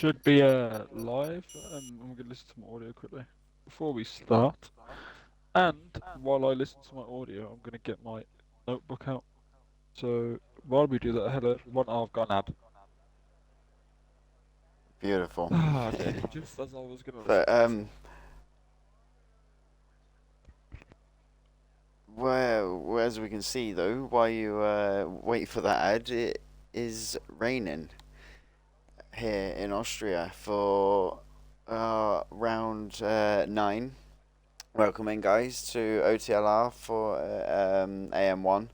Should be live. I'm going to listen to my audio quickly before we start. And while I listen to my audio, I'm going to get my notebook out. So while we do that, hello everyone. Oh, I've got an ad. Beautiful. Ah, dear. Just as I was going to listen But to this one. where, as we can see though, while you wait for that ad, it is raining here in Austria for round 9. Welcome in, guys, to OTLR for AM1.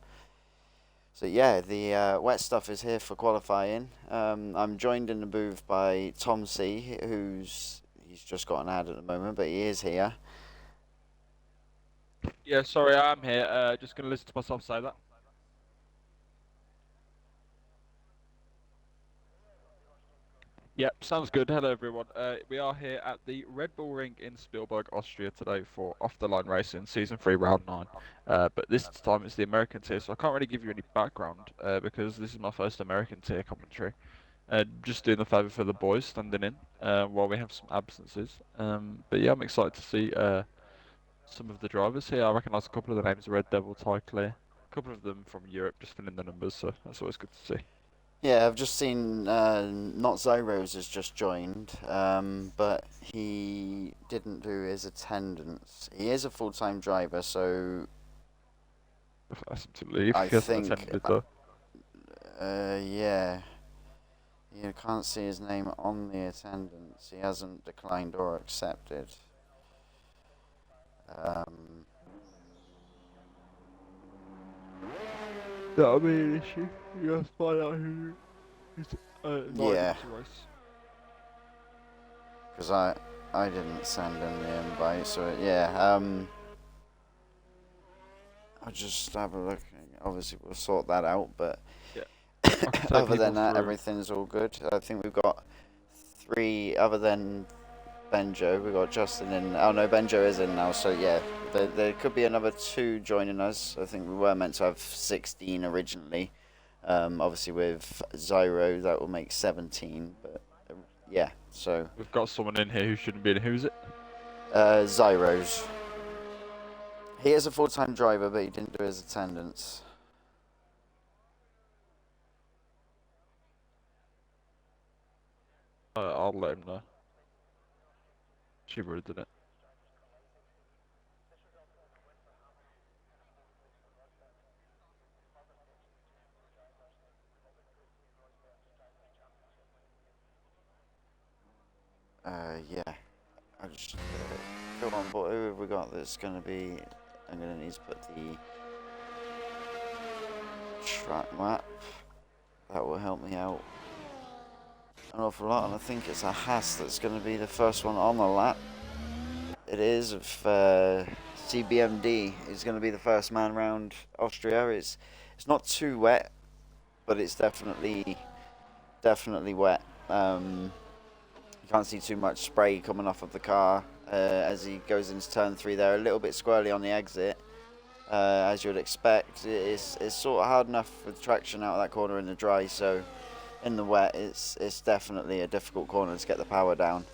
So yeah, the wet stuff is here for qualifying. I'm joined in the booth by Tom C, he's just got an ad at the moment, but he is here. Yeah, sorry, I'm here. Just going to listen to myself say that. Yep, sounds good. Hello everyone. We are here at the Red Bull Ring in Spielberg, Austria today for Off the Line Racing Season 3 Round 9. But this time it's the American tier, so I can't really give you any background because this is my first American tier commentary. Just doing the favour for the boys standing in while we have some absences. But yeah, I'm excited to see some of the drivers here. I recognise a couple of the names: Red Devil, Ty Clear. A couple of them from Europe, just filling the numbers, so that's always good to see. Yeah, I've just seen Not Zyros has just joined, but he didn't do his attendance. He is a full-time driver, so If I ask him to leave, I he hasn't think, attended though. yeah, you can't see his name on the attendance. He hasn't declined or accepted. Um, That'll be an issue. You have to find out who is invited him yeah, to race. because I didn't send him the invite, so yeah. I'll just have a look. Obviously, we'll sort that out, but Yeah, I can take other people than that, through. everything's all good. I think we've got 3 other than Benjo. We've got Justin in. Oh no, Benjo is in now. So yeah, there could be another 2 joining us. I think we were meant to have 16 originally. Obviously with Zyro, that will make 17. But yeah, so We've got someone in here who shouldn't be in. Who's it? Zyros. He is a full-time driver, but he didn't do his attendance. I'll let him know. She would have done it. Yeah. I just go on board. Who have we got that's going to be? I'm going to need to put the track map. That will help me out an awful lot, and I think it's a Haas that's going to be the first one on the lap. It is. If CBMD is going to be the first man round Austria. It's not too wet, but it's definitely wet. You can't see too much spray coming off of the car as he goes into turn 3 there. A little bit squirrely on the exit, as you would expect. It's sort of hard enough with traction out of that corner in the dry, so in the wet it's definitely a difficult corner to get the power down.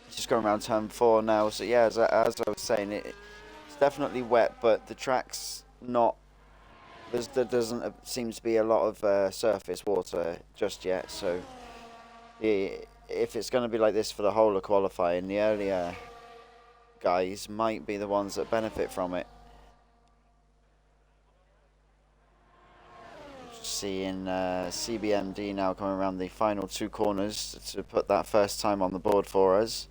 Just going around turn 4 now, so yeah, as I was saying, it's definitely wet, but the track's not. There doesn't seem to be a lot of surface water just yet, so if it's going to be like this for the whole of qualifying, the earlier guys might be the ones that benefit from it. Seeing CBMD now coming around the final 2 corners to put that first time on the board for us.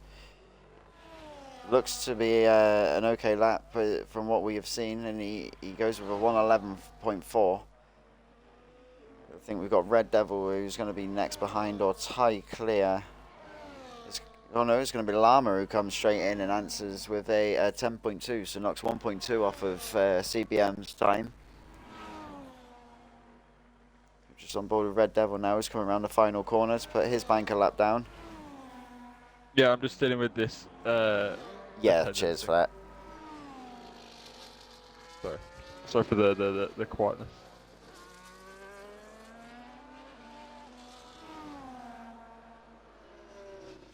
Looks to be an okay lap from what we have seen, and he goes with a 1:11.4. I think we've got Red Devil, who's going to be next behind, or Ty Clear. Oh no, it's going to be Llama, who comes straight in and answers with a 10.2, so knocks 1.2 off of CBM's time. Just on board with Red Devil now. He's coming around the final corner to put his banker lap down. Yeah, I'm just dealing with this. Yeah, cheers for that. Sorry for the quietness.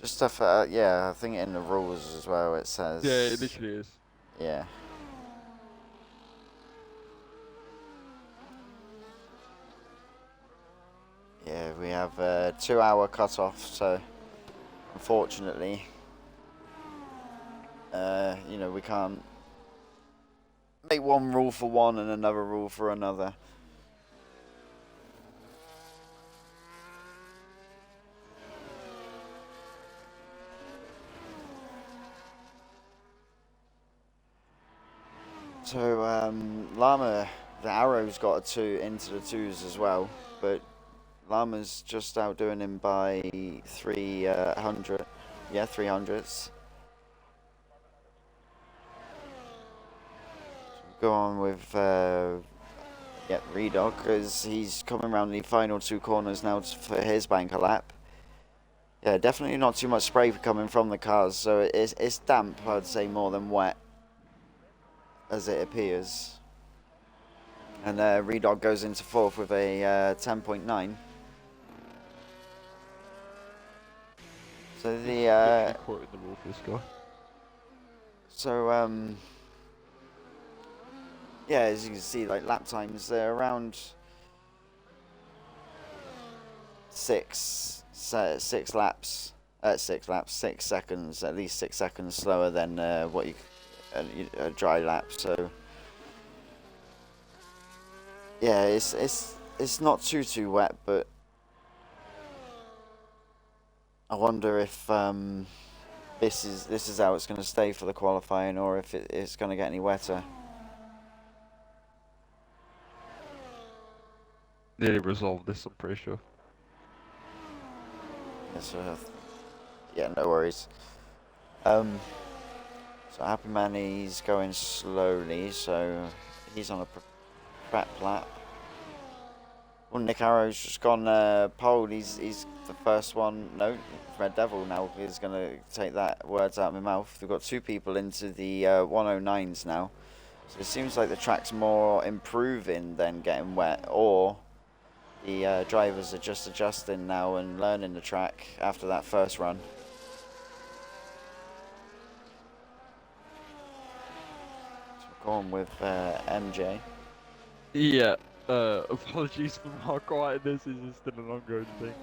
Just stuff. Yeah, I think in the rules as well it Yeah, it says. literally is. Yeah. Yeah, we have a 2-hour cut-off, so unfortunately, we can't make one rule for one and another rule for another. So, Llama, the arrow's got a 2 into the 2s as well, but Llama's just outdoing him by 300. Yeah, 300s. Go on with Redog, because he's coming around the final 2 corners now for his banker lap. Yeah, definitely not too much spray coming from the cars, so it's damp, I'd say, more than wet, as it appears. And Redog goes into 4th with a 10.9. So the Literally quoting the rule for this guy. so yeah, as you can see, like lap times, they're around 6 laps. 6 seconds, at least 6 seconds slower than what you a dry lap. So yeah, it's not too wet, but I wonder if this is how it's going to stay for the qualifying, or if it's going to get any wetter. Nearly resolved this, I'm pretty sure. Yeah, no worries. So Happy Man, he's going slowly, so he's on a prep lap. Well, Nick Arrow's just gone pole. He's the first one. No, Red Devil now is going to take that words out of my mouth. We've got 2 people into the 109s now. So it seems like the track's more improving than getting wet, or the drivers are just adjusting now and learning the track after that first run. So we're going with MJ. Yeah. Apologies for my quiet. This is just still an ongoing thing.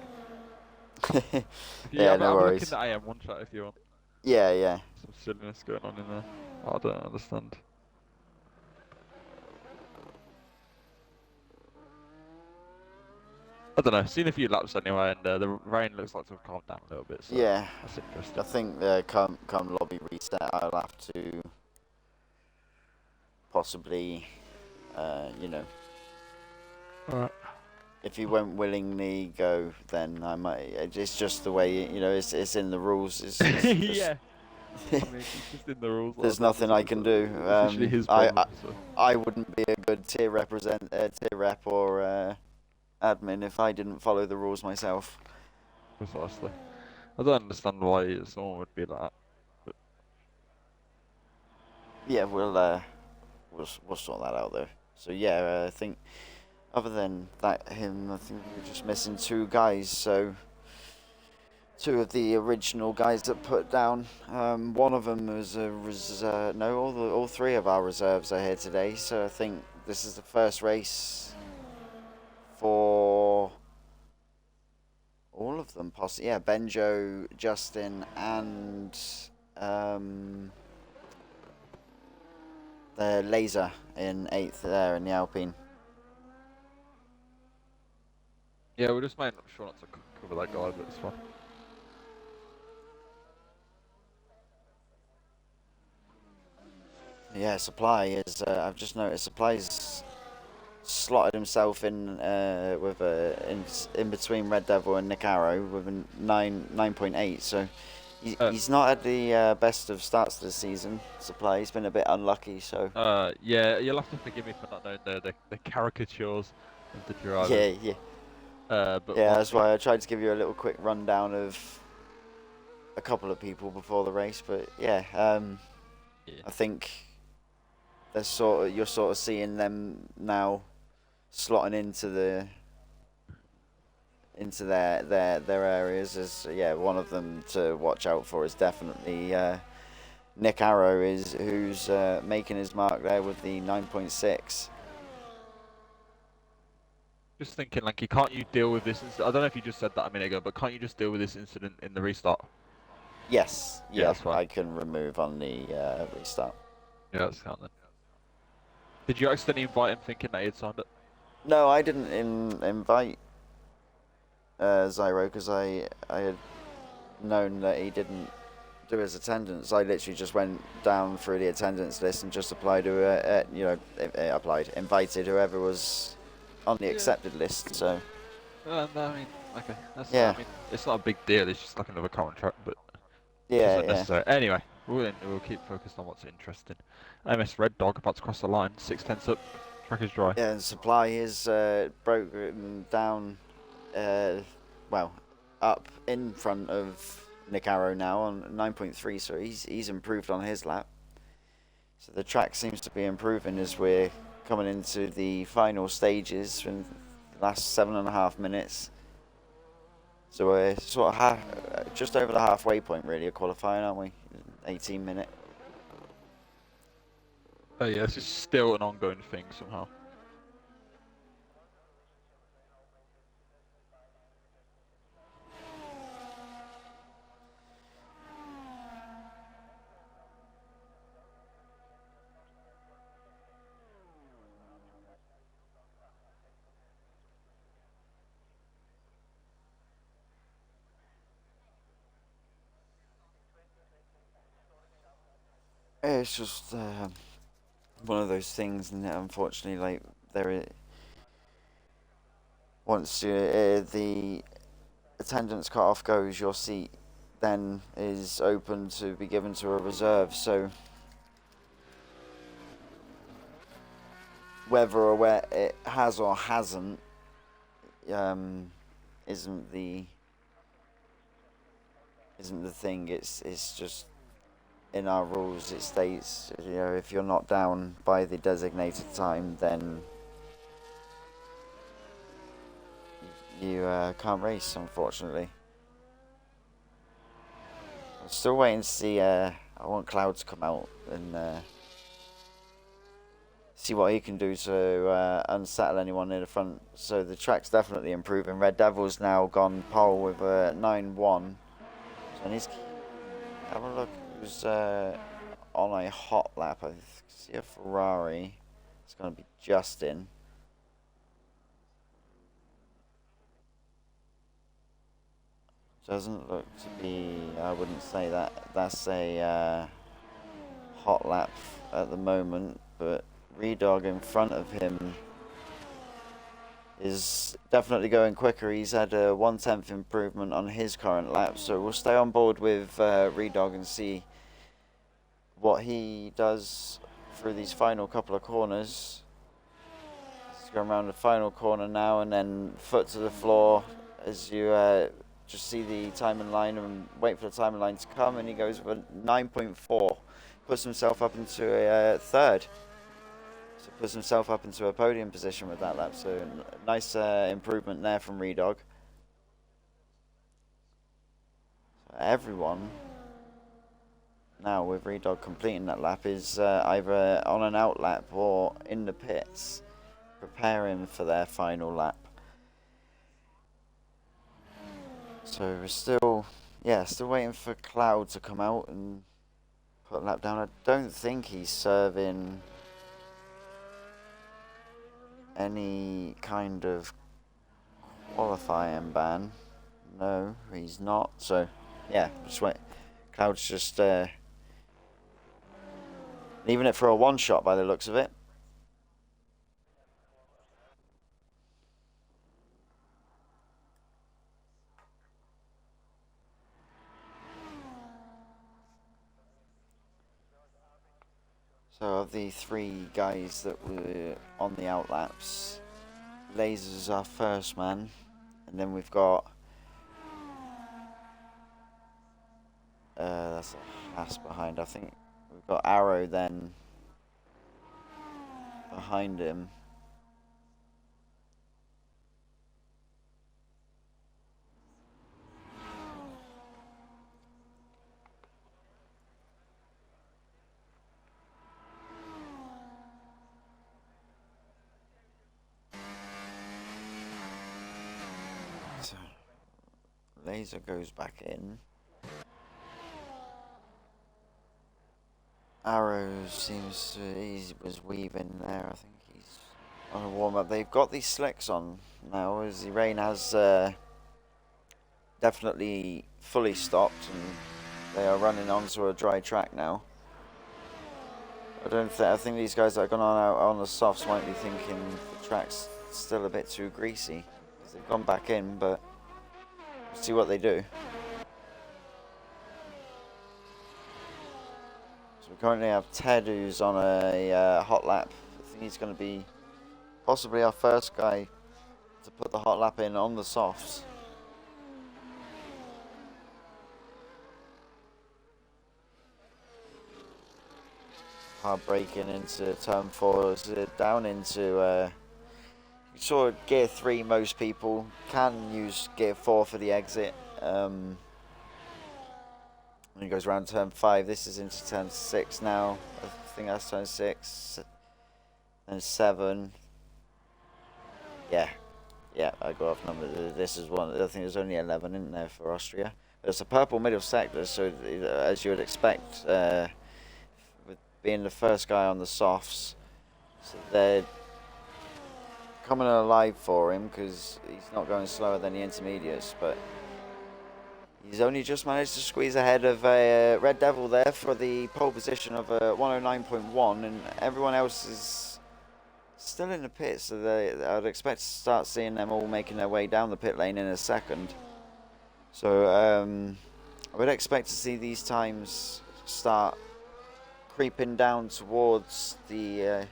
If you Yeah, have no a look in worries. the AM1 chat if you want. Yeah. Some silliness going on in there. I don't understand. I don't know. Seen a few laps anyway, and the rain looks like to have calmed down a little bit. So Yeah. that's interesting. I think come lobby reset, I'll have to possibly, Alright. if you won't willingly go, then I might. It's just the way it's in the rules. Yeah. I mean, it's just in the rules. There's nothing I can do. It's literally his problem. So. I wouldn't be a good tier rep or admin if I didn't follow the rules myself. Precisely. I don't understand why someone would be like that. But... Yeah, we'll sort that out though. So yeah, I think other than that, I think we're just missing 2 guys. So 2 of the original guys that put down. One of them was a reserve. No, all 3 of our reserves are here today. So I think this is the first race for all of them. Possibly, yeah. Benjo, Justin, and the Laser in 8th there in the Alpine. Yeah, we're just making sure not to cover that guy, but it's fine. Yeah, Supply is. I've just noticed Supply's slotted himself in with in between Red Devil and Nick Arrow with a 9.8. So he's not had the best of starts to the season. Supply, he's been a bit unlucky. So yeah, you'll have to forgive me for not knowing the caricatures of the drivers. yeah. But Yeah, that's why I tried to give you a little quick rundown of a couple of people before the race. But yeah, I think you're sort of seeing them now slotting into their areas. Is one of them to watch out for is definitely Nick Arrow who's making his mark there with the 9.6. Just thinking, like, can't you deal with this? I don't know if you just said that a minute ago, but can't you just deal with this incident in the restart? Yes, Yeah, yeah, that's fine. I can remove on the restart. Yeah, that's fine then. Did you accidentally invite him thinking that he had signed it? No, I didn't invite Zyro because I had known that he didn't do his attendance. I literally just went down through the attendance list and just applied to invited whoever was on the Yeah. accepted list. So No, I mean, okay, that's. yeah, I mean, it's not a big deal. It's just like another contract, but just yeah, yeah. unnecessary. Anyway, we'll keep focused on what's interesting. MS Red Dog about to cross the line. 6/10 up. Track is dry. Yeah, and supply is broken down, uh, well, up in front of Nick Arrow now on 9.3, so he's improved on his lap. So the track seems to be improving as we're coming into the final stages in the last 7.5 minutes. So we're sort of just over the halfway point, really, of qualifying, aren't we? 18-minute. Oh yeah, this is still an ongoing thing somehow. It's just one of those things, and unfortunately, like once the attendance cut-off goes, your seat then is open to be given to a reserve. So whether or where it has or hasn't isn't the thing. It's just in our rules it states, if you're not down by the designated time, then you can't race, unfortunately. I'm still waiting to see. I want Cloud to come out and see what he can do to unsettle anyone in the front. So the track's definitely improving. Red Devil's now gone pole with a 9-1. So he's have a look who's on a hot lap. I see a Ferrari. It's going to be Justin. Doesn't look to be. I wouldn't say that. That's a hot lap at the moment, but Redog in front of him is definitely going quicker. He's had a 1/10 improvement on his current lap, so we'll stay on board with Redog and see what he does through these final couple of corners. He's going around the final corner now, and then foot to the floor as you just see the timing line and wait for the timing line to come, and he goes with a 9.4, puts himself up into a third. So puts himself up into a podium position with that lap. So nice improvement there from Redog. So everyone now with Redog completing that lap is either on an out lap or in the pits preparing for their final lap. So we're still waiting for Cloud to come out and put a lap down. I don't think he's serving any kind of qualifying ban. No, he's not. So yeah, just wait. Cloud's just leaving it for a one shot by the looks of it. So of the three guys that were on the outlaps, Laser's our first man, and then we've got that's a Haas behind. I think we've got Arrow then behind him. Laser goes back in. Arrows seems to, he was weaving there. I think he's on a warm up. They've got these slicks on now as the rain has definitely fully stopped and they are running onto a dry track now. I think these guys that are going on out on the softs might be thinking the track's still a bit too greasy because they've gone back in, but we'll see what they do. So we currently have Ted who's on a hot lap. I think he's going to be possibly our first guy to put the hot lap in on the softs. Hard braking into turn 4, down into you saw gear 3. Most people can use gear 4 for the exit. And it goes around turn 5. This is into turn 6 now. I think that's turn 6 and 7. Yeah, I got off number. This is one. I think there's only 11 in there for Austria. It's a purple middle sector, so as you would expect, with being the first guy on the softs, so they're coming alive for him because he's not going slower than the intermediates, but he's only just managed to squeeze ahead of Red Devil there for the pole position of 109.1, and everyone else is still in the pit, so I'd expect to start seeing them all making their way down the pit lane in a second. So I would expect to see these times start creeping down towards the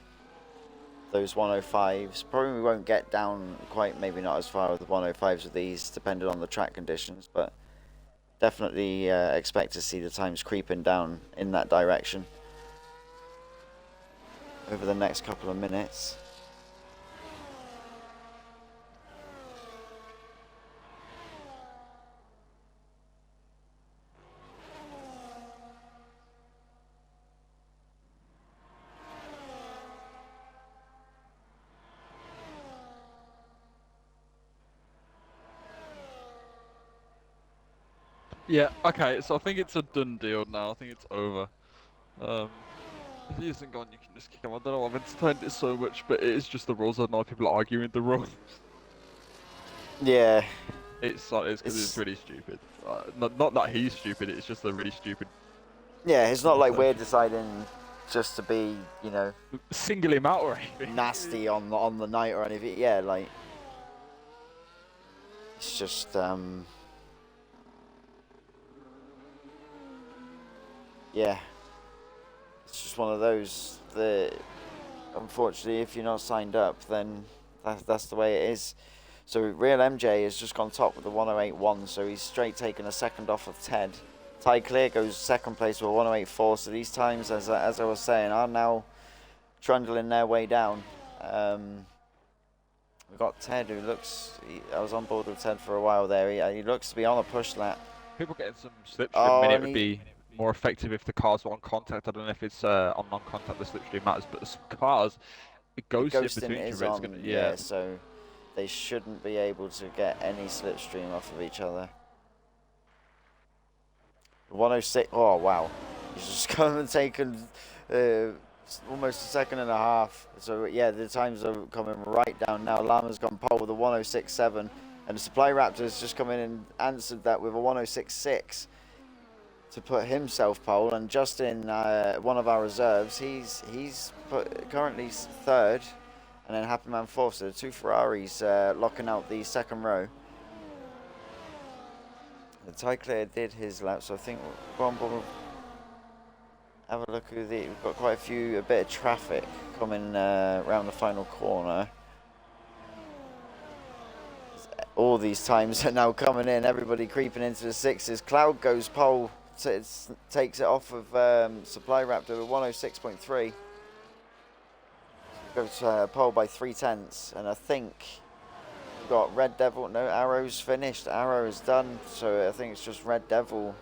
those 105s. Probably we won't get down quite, maybe not as far with the 105s with these, depending on the track conditions, but definitely expect to see the times creeping down in that direction over the next couple of minutes. Yeah, okay, so I think it's a done deal now. I think it's over. If he isn't gone, you can just kick him. I don't know, I've entertained it so much, but it is just the rules. I don't know if people are arguing the rules. Yeah. It's because it's really stupid. Not that he's stupid, it's just a really stupid. Yeah, it's not like we're deciding just to be, you know, single him out or anything. Nasty on the night or anything. Yeah, like it's just yeah, it's just one of those that unfortunately, if you're not signed up, then that's the way it is. So Real MJ has just gone top with the 108.1, so he's straight taken a second off of Ted. Ty Clear goes second place with a 108.4, so these times, as I was saying, are now trundling their way down. We've got Ted, who looks, I was on board with Ted for a while there, he looks to be on a push lap. People getting some slipstream, it would be more effective if the cars were on contact. I don't know if it's on non-contact the slipstream matters, but the cars, the ghosting between each other, yeah, so they shouldn't be able to get any slipstream off of each other. 106, oh wow, he's just come and taken almost a second and a half. So yeah, the times are coming right down now. Lama's gone pole with a 106.7, and the Supply Raptor's just come in and answered that with a 106.6 to put himself pole. And Justin, one of our reserves, he's currently third, and then Happy Man fourth. So the two Ferraris locking out the second row. The Ty Clear did his lap, so I think we'll have a look who we've got quite a bit of traffic coming around the final corner. All these times are now coming in, everybody creeping into the sixes. Cloud goes pole, takes it off of Supply Raptor with 106.3. Goes pole by 3/10, and I think we've got Red Devil. No, Arrow's finished. Arrow is done, so I think it's just Red Devil.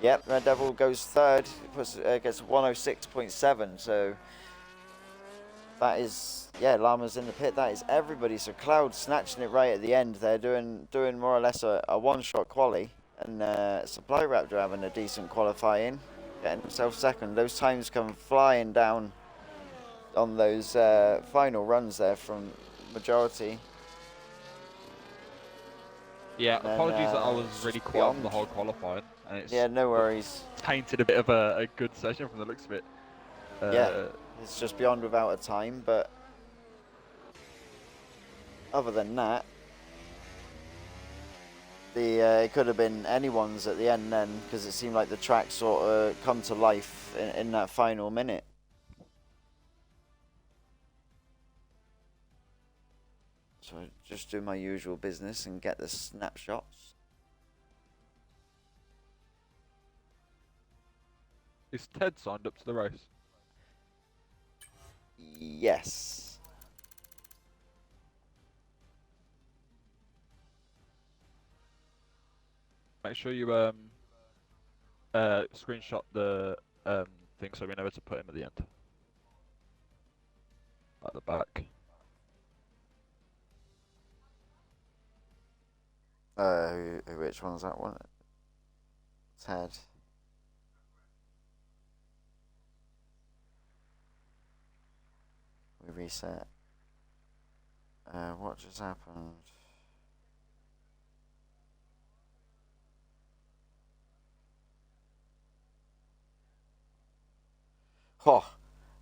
Yep, Red Devil goes third. Gets 106.7. So That is, yeah, Llama's in the pit. That is everybody. So Cloud snatching it right at the end. They're doing more or less a one-shot quali, and Supply Raptor having a decent qualifying, getting himself second. Those times come flying down on those final runs there from majority. Yeah, And then apologies that I was it's really just quiet for the beyond. whole qualifying, and Yeah, it's no sort of worries. tainted a bit of a good session from the looks of it. Yeah, Uh, it's just beyond without a time, but other than that, the it could have been anyone's at the end then, because it seemed like the track sort of come to life in that final minute. So I just do my usual business and get the snapshots. is Ted signed up to the race? Yes. Make sure you screenshot the thing so we know where to put him at the end. At the back. Which one's that one? Ted. We reset. What just happened? Oh,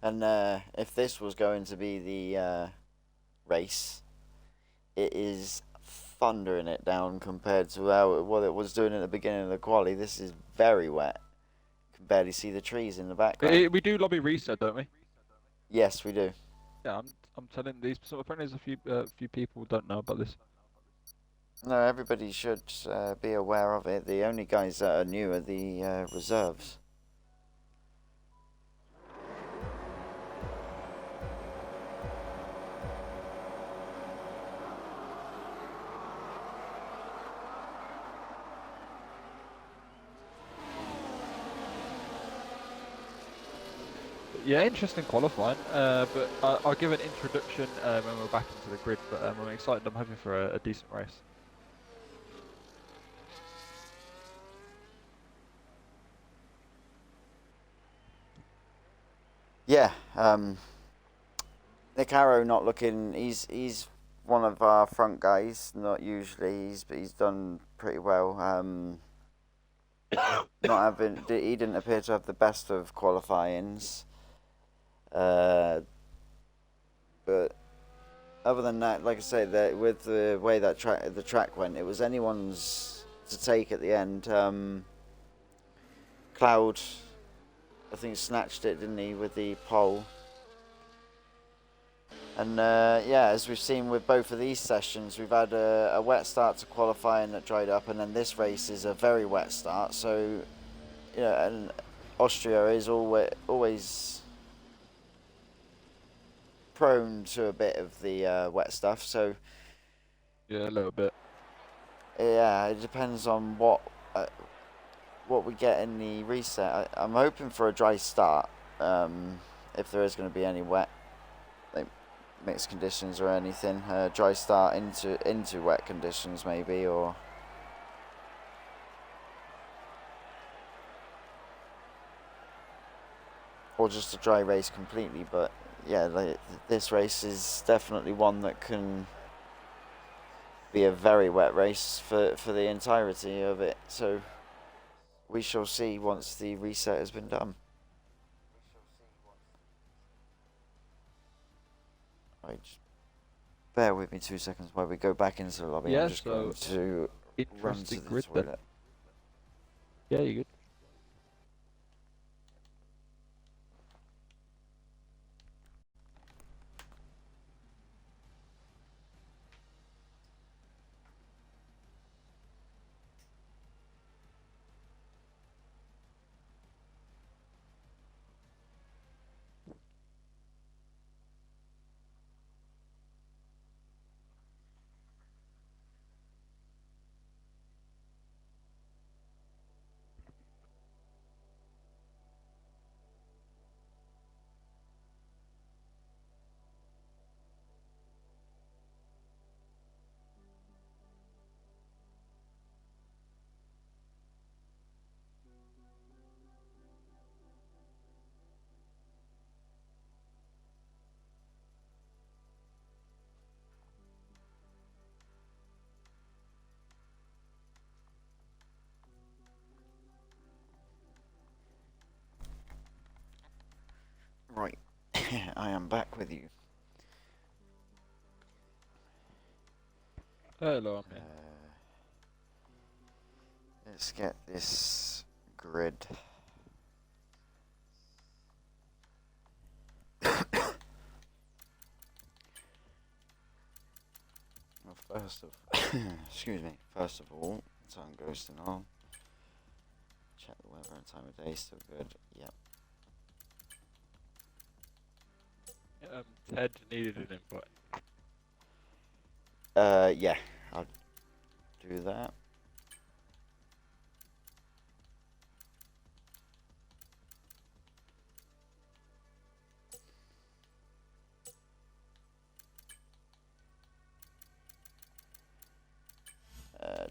and if this was going to be the race, it is thundering it down compared to what it was doing at the beginning of the quali. This is very wet. You can barely see the trees in the background. We do lobby reset, don't we? Yes, we do. Yeah, I'm telling these. So apparently, there's a few people who don't know about this. No, everybody should be aware of it. The only guys that are new are the reserves. Yeah, interesting qualifying. But I'll give an introduction when we're back into the grid. But I'm excited. I'm hoping for a decent race. Yeah, Nick Arrow not looking. He's one of our front guys. Not usually, but he's done pretty well. Not having he didn't appear to have the best of qualifyings. But other than that, like I say, that with the way that the track went, it was anyone's to take at the end. Cloud, I think, snatched it, didn't he, with the pole? And yeah, as we've seen with both of these sessions, we've had a wet start to qualifying that dried up, and then this race is a very wet start. So, you know, and Austria is always prone to a bit of the wet stuff. So, Yeah, a little bit. yeah, it depends on what we get in the reset. I'm hoping for a dry start, if there is going to be any wet, like mixed conditions or anything. Dry start into wet conditions maybe, or just a dry race completely. But yeah, like, this race is definitely one that can be a very wet race for the entirety of it. So we shall see once the reset has been done. Right, just bear with me 2 seconds while we go back into the lobby. Yeah, I'm just going to run to interesting the grid toilet. then. Yeah, you're good. Right, I am back with you. Hello, I'm in. Let's get this grid. Well, first of, excuse me. First of all, sun ghosting on. Check the weather and time of day. Still good. Yep. Ted needed an invite. Yeah. I'll do that.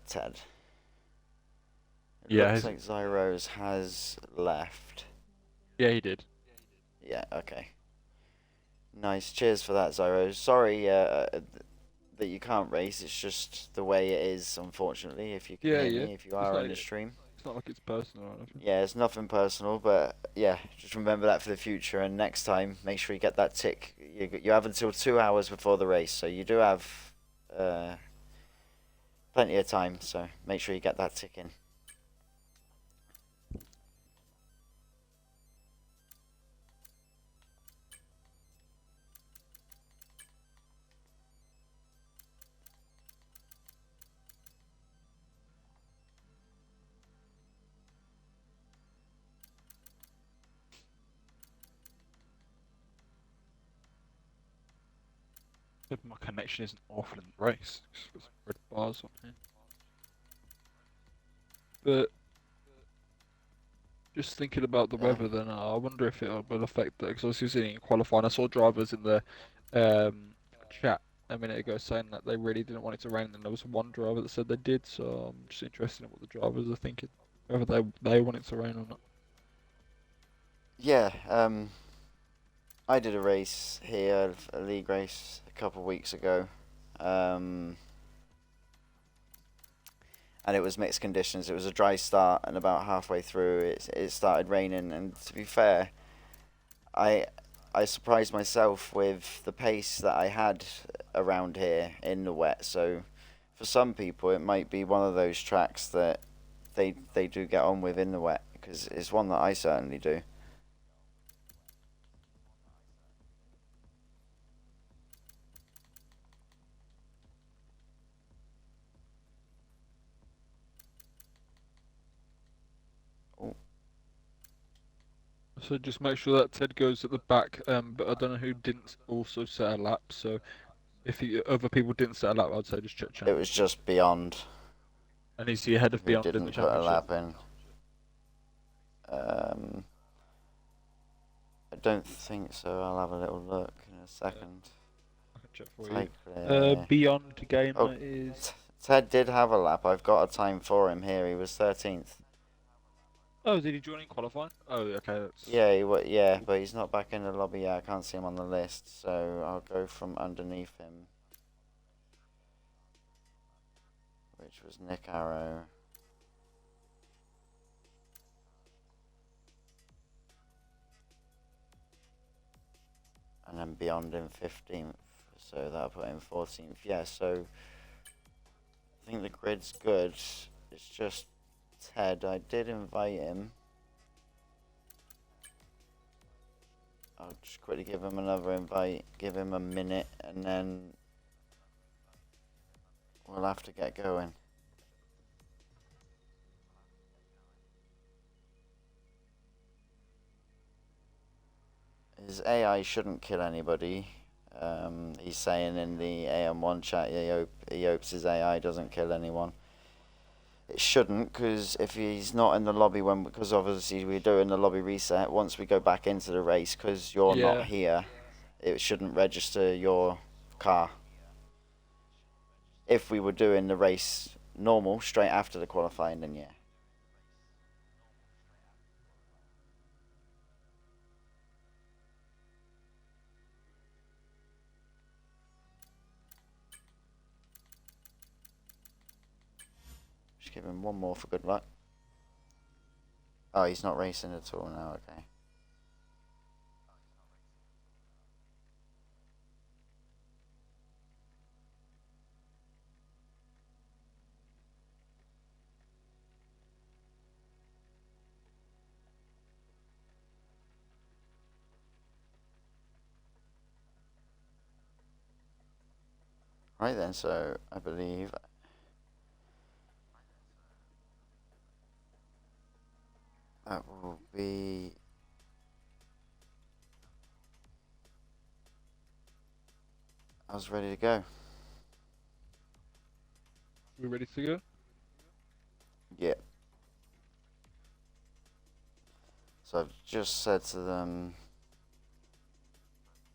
Ted. It Yeah, looks like Zyros has left. yeah, he did. Yeah. Okay. Nice. Cheers for that, Zyros. Sorry. That you can't race. It's just the way it is, unfortunately. If you can Yeah, hear yeah. me, if you It's are not, in the stream. it's not like it's personal or anything. Yeah, it's nothing personal, but yeah, just remember that for the future. And next time, make sure you get that tick. You have until 2 hours before the race, so you do have plenty of time. So make sure you get that tick in. But my connection isn't awful in the race. There's red bars on here. But just thinking about the weather, then I wonder if it will affect that. Because I was seeing in qualifying, I saw drivers in the um, chat a minute ago saying that they really didn't want it to rain, and there was one driver that said they did. So I'm just interested in what the drivers are thinking, whether they want it to rain or not. Yeah, I did a race here, a league race, a couple of weeks ago. And it was mixed conditions. It was a dry start, and about halfway through, it started raining. And to be fair, I I surprised myself with the pace that I had around here in the wet. So for some people, it might be one of those tracks that they do get on with in the wet, because it's one that I certainly do. So just make sure that Ted goes at the back. But I don't know who didn't also set a lap. So if other people didn't set a lap, I'd say just check It champ. was just Beyond And is he ahead of who Beyond in the didn't put a championship? lap in. Um, I don't think so. I'll have a little look in a second. I can check for Type you. Beyond Gamer Oh, is. Ted did have a lap. I've got a time for him here. He was 13th. Oh, did he join in qualifying? Oh, okay. That's. Yeah, yeah, but he's not back in the lobby yet. I can't see him on the list, so I'll go from underneath him, which was Nick Arrow. And then Beyond him 15th, so that'll put him 14th. Yeah, so I think the grid's good. It's just Ted. I did invite him. I'll just quickly give him another invite, give him a minute, and then we'll have to get going. His AI shouldn't kill anybody. He's saying in the AM1 chat he hopes his AI doesn't kill anyone. It shouldn't, because if he's not in the lobby because obviously we're doing the lobby reset, once we go back into the race, because you're Yeah. not here, it shouldn't register your car. If we were doing the race normal, straight after the qualifying, then yeah. Just give him one more for good luck. Oh, he's not racing at all now, okay. Right then, so I believe that will be us ready to go. We ready to go? Yeah. So I've just said to them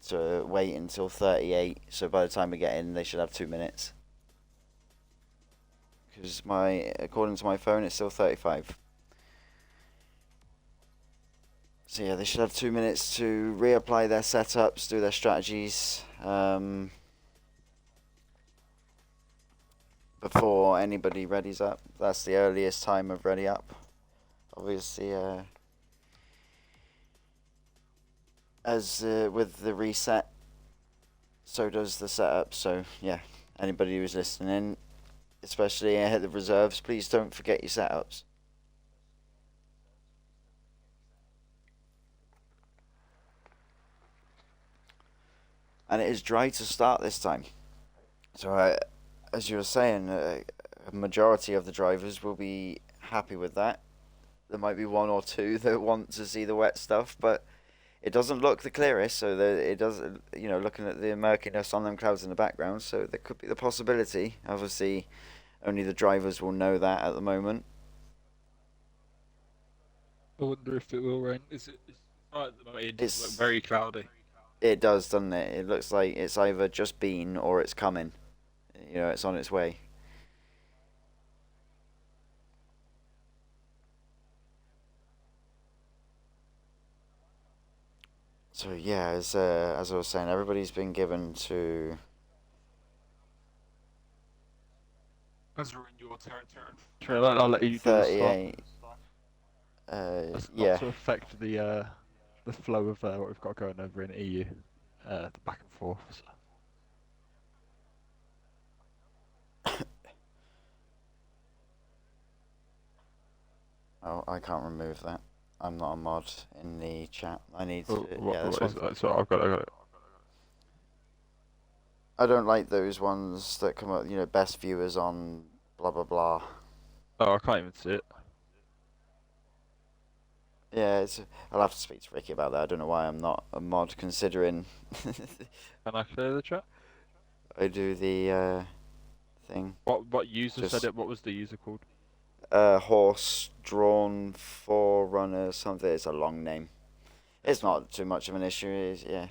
to wait until 38. So by the time we get in, they should have 2 minutes. Because according to my phone, it's still 35. So yeah, they should have 2 minutes to reapply their setups, do their strategies, before anybody readies up. That's the earliest time of ready up. Obviously, as with the reset, so does the setup. So yeah, anybody who's listening, especially ahead of reserves, please don't forget your setups. And it is dry to start this time. So as you were saying, a majority of the drivers will be happy with that. There might be one or two that want to see the wet stuff, but it doesn't look the clearest. So it doesn't, looking at the murkiness on them clouds in the background. So there could be the possibility. Obviously, only the drivers will know that at the moment. I wonder if it will rain. It's right at the moment. It does look It's very cloudy. it does, doesn't it? It looks like it's either just been or it's coming. It's on its way. So yeah, as I was saying, everybody's been given to As we're in your territory, sure, I'll let you do the start. 38. That's not Yeah. to affect the flow of what we've got going over in EU, the back and forth. So. Oh, I can't remove that. I'm not a mod in the chat. I need to. Oh, Yeah, this what is one. that? So I got it. I don't like those ones that come up. Best viewers on blah blah blah. Oh, I can't even see it. Yeah, I'll have to speak to Ricky about that. I don't know why I'm not a mod, considering Can I clear the chat? I do the thing. What user said Just it? What was the user called? horse drawn forerunner something. It's a long name. It's not too much of an issue. Yeah,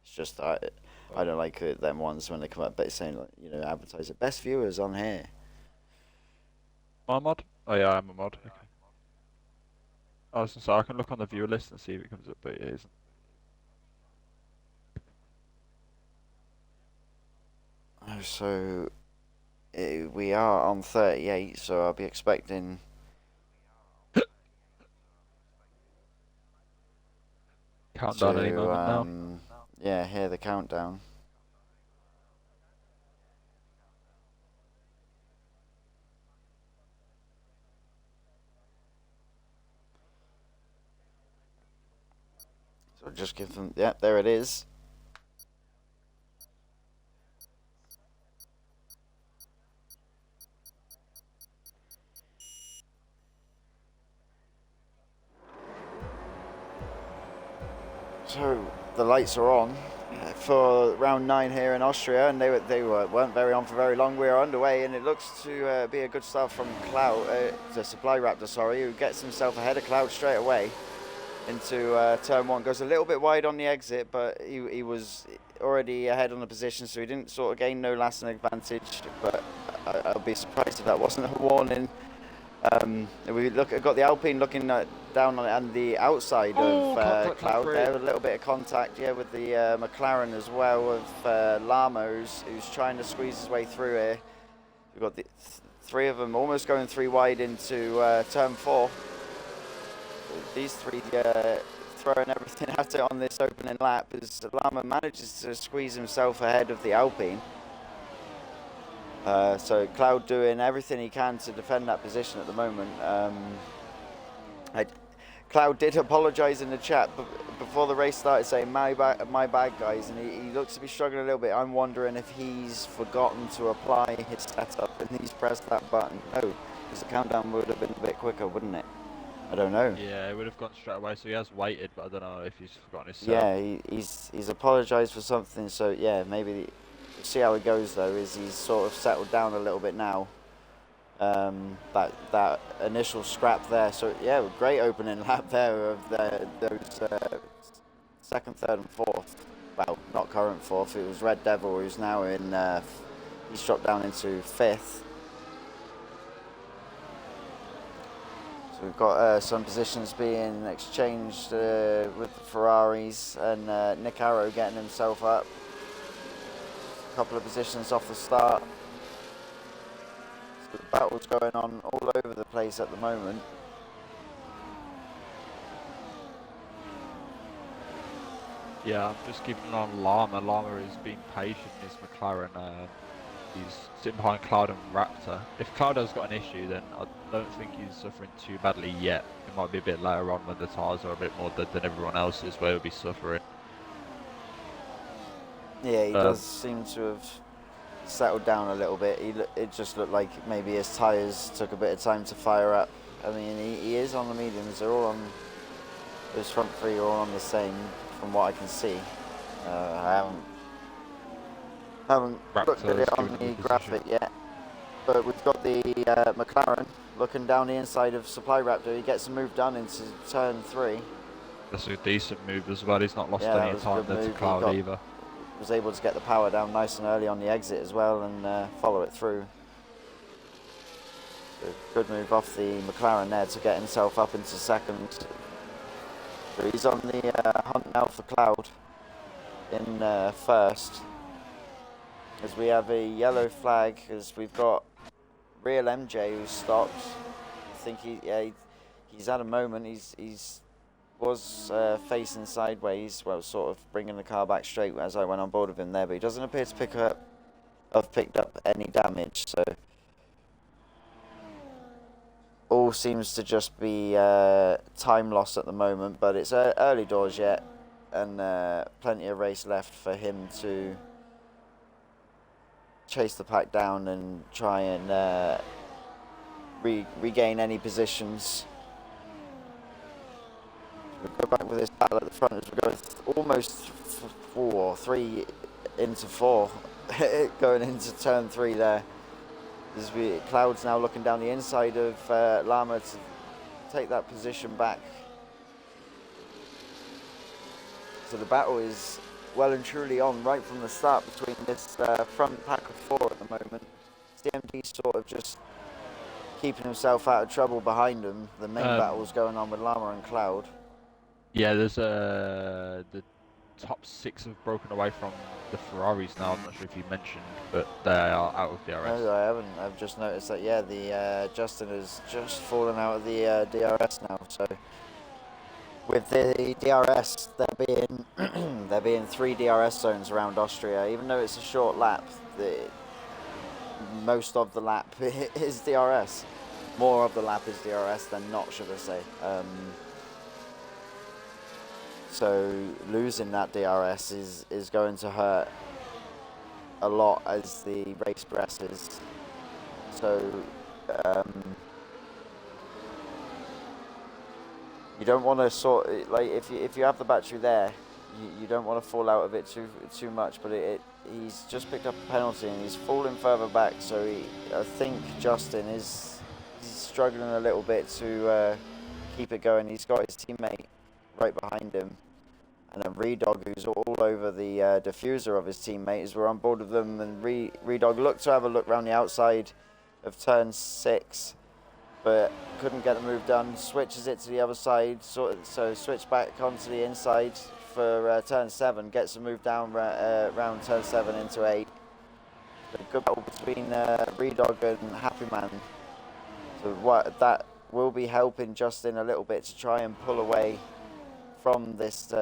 it's just that I don't like them ones when they come up, but saying advertise it. Best viewers on here. My mod? Oh yeah, I'm a mod. Okay. I was gonna say I can look on the viewer list and see if it comes up, but it isn't. So we are on 38, so I'll be expecting Countdown any to moment now. hear the countdown. So just give them. Yeah, there it is. So the lights are on for round 9 here in Austria, and weren't very on for very long. We are underway, and it looks to be a good start from Cloud, the Supply Raptor, sorry, who gets himself ahead of Cloud straight away into turn 1. Goes a little bit wide on the exit, but he was already ahead on the position, so he didn't sort of gain no lasting advantage. But I'll be surprised if that wasn't a warning. We got the Alpine looking down on the outside of Cloud there, a little bit of contact, with the McLaren as well of Lama, who's trying to squeeze his way through here. We've got the three of them almost going 3 wide into turn 4. These three throwing everything at it on this opening lap as Lama manages to squeeze himself ahead of the Alpine. So Cloud doing everything he can to defend that position at the moment. Cloud did apologise in the chat before the race started, saying my bad guys, and he looks to be struggling a little bit. I'm wondering if he's forgotten to apply his setup and he's pressed that button. No, because the countdown would have been a bit quicker, wouldn't it? I don't know. Yeah, it would have gone straight away, so he has waited, but I don't know if he's forgotten his setup. Yeah, he's apologised for something, so yeah, maybe we'll see how it goes though. Is he's sort of settled down a little bit now. That initial scrap there, so yeah, great opening lap there of those second, third, and fourth. Well, not current fourth. It was Red Devil, who's now in. He's dropped down into fifth. So we've got some positions being exchanged with the Ferraris, and Nick Arrow getting himself up. A couple of positions off the start. So the battle's going on all over the place at the moment. Yeah, I'm just keeping an eye on Llama. Llama is being patient in his McLaren. He's sitting behind Cloud and Raptor. If Cloud has got an issue, then I don't think he's suffering too badly yet. It might be a bit later on when the tyres are a bit more dead than everyone else's, where he'll be suffering. Yeah, he does seem to have settled down a little bit. It just looked like maybe his tyres took a bit of time to fire up. I mean, he is on the mediums. They're all on, those front three are all on the same, from what I can see. I haven't looked at it on the graphic yet. But we've got the McLaren looking down the inside of Supply Raptor. He gets a move done into turn 3. That's a decent move as well. He's not lost any time there to Cloud either. Was able to get the power down nice and early on the exit as well and follow it through. So good move off the McLaren there to get himself up into second. So he's on the hunt now for Cloud in first. As we have a yellow flag, as we've got Real MJ who stopped. I think he's had a moment. He's was facing sideways, well, sort of bringing the car back straight as I went on board with him there, but he doesn't appear to have picked up any damage, so all seems to just be time loss at the moment, but it's early doors yet, and plenty of race left for him to chase the pack down and try and regain any positions. We go back with this battle at the front as we go almost 3 into 4, going into turn 3 there. As Cloud's now looking down the inside of Llama to take that position back. So the battle is well and truly on right from the start between this front pack of 4 at the moment. CMD sort of just keeping himself out of trouble behind him. The main battle's going on with Llama and Cloud. Yeah, there's the top 6 have broken away from the Ferraris now. I'm not sure if you mentioned, but they are out of DRS. No, I haven't. I've just noticed that. Yeah, the Justin has just fallen out of the DRS now. So with the DRS, there being 3 DRS zones around Austria. Even though it's a short lap, most of the lap is DRS. More of the lap is DRS than not, should I say. So losing that DRS is going to hurt a lot as the race progresses. So you don't want to if you have the battery there, you don't want to fall out of it too much. But he's just picked up a penalty and he's falling further back. So I think Justin he's struggling a little bit to keep it going. He's got his teammate right behind him, and then Redog, who's all over the diffuser of his teammate, as we're on board with them. And Redog looked to have a look around the outside of turn 6, but couldn't get the move done. Switches it to the other side, so switch back onto the inside for turn 7. Gets a move down around turn 7 into 8. A good battle between Redog and Happy Man. So that will be helping Justin a little bit to try and pull away from this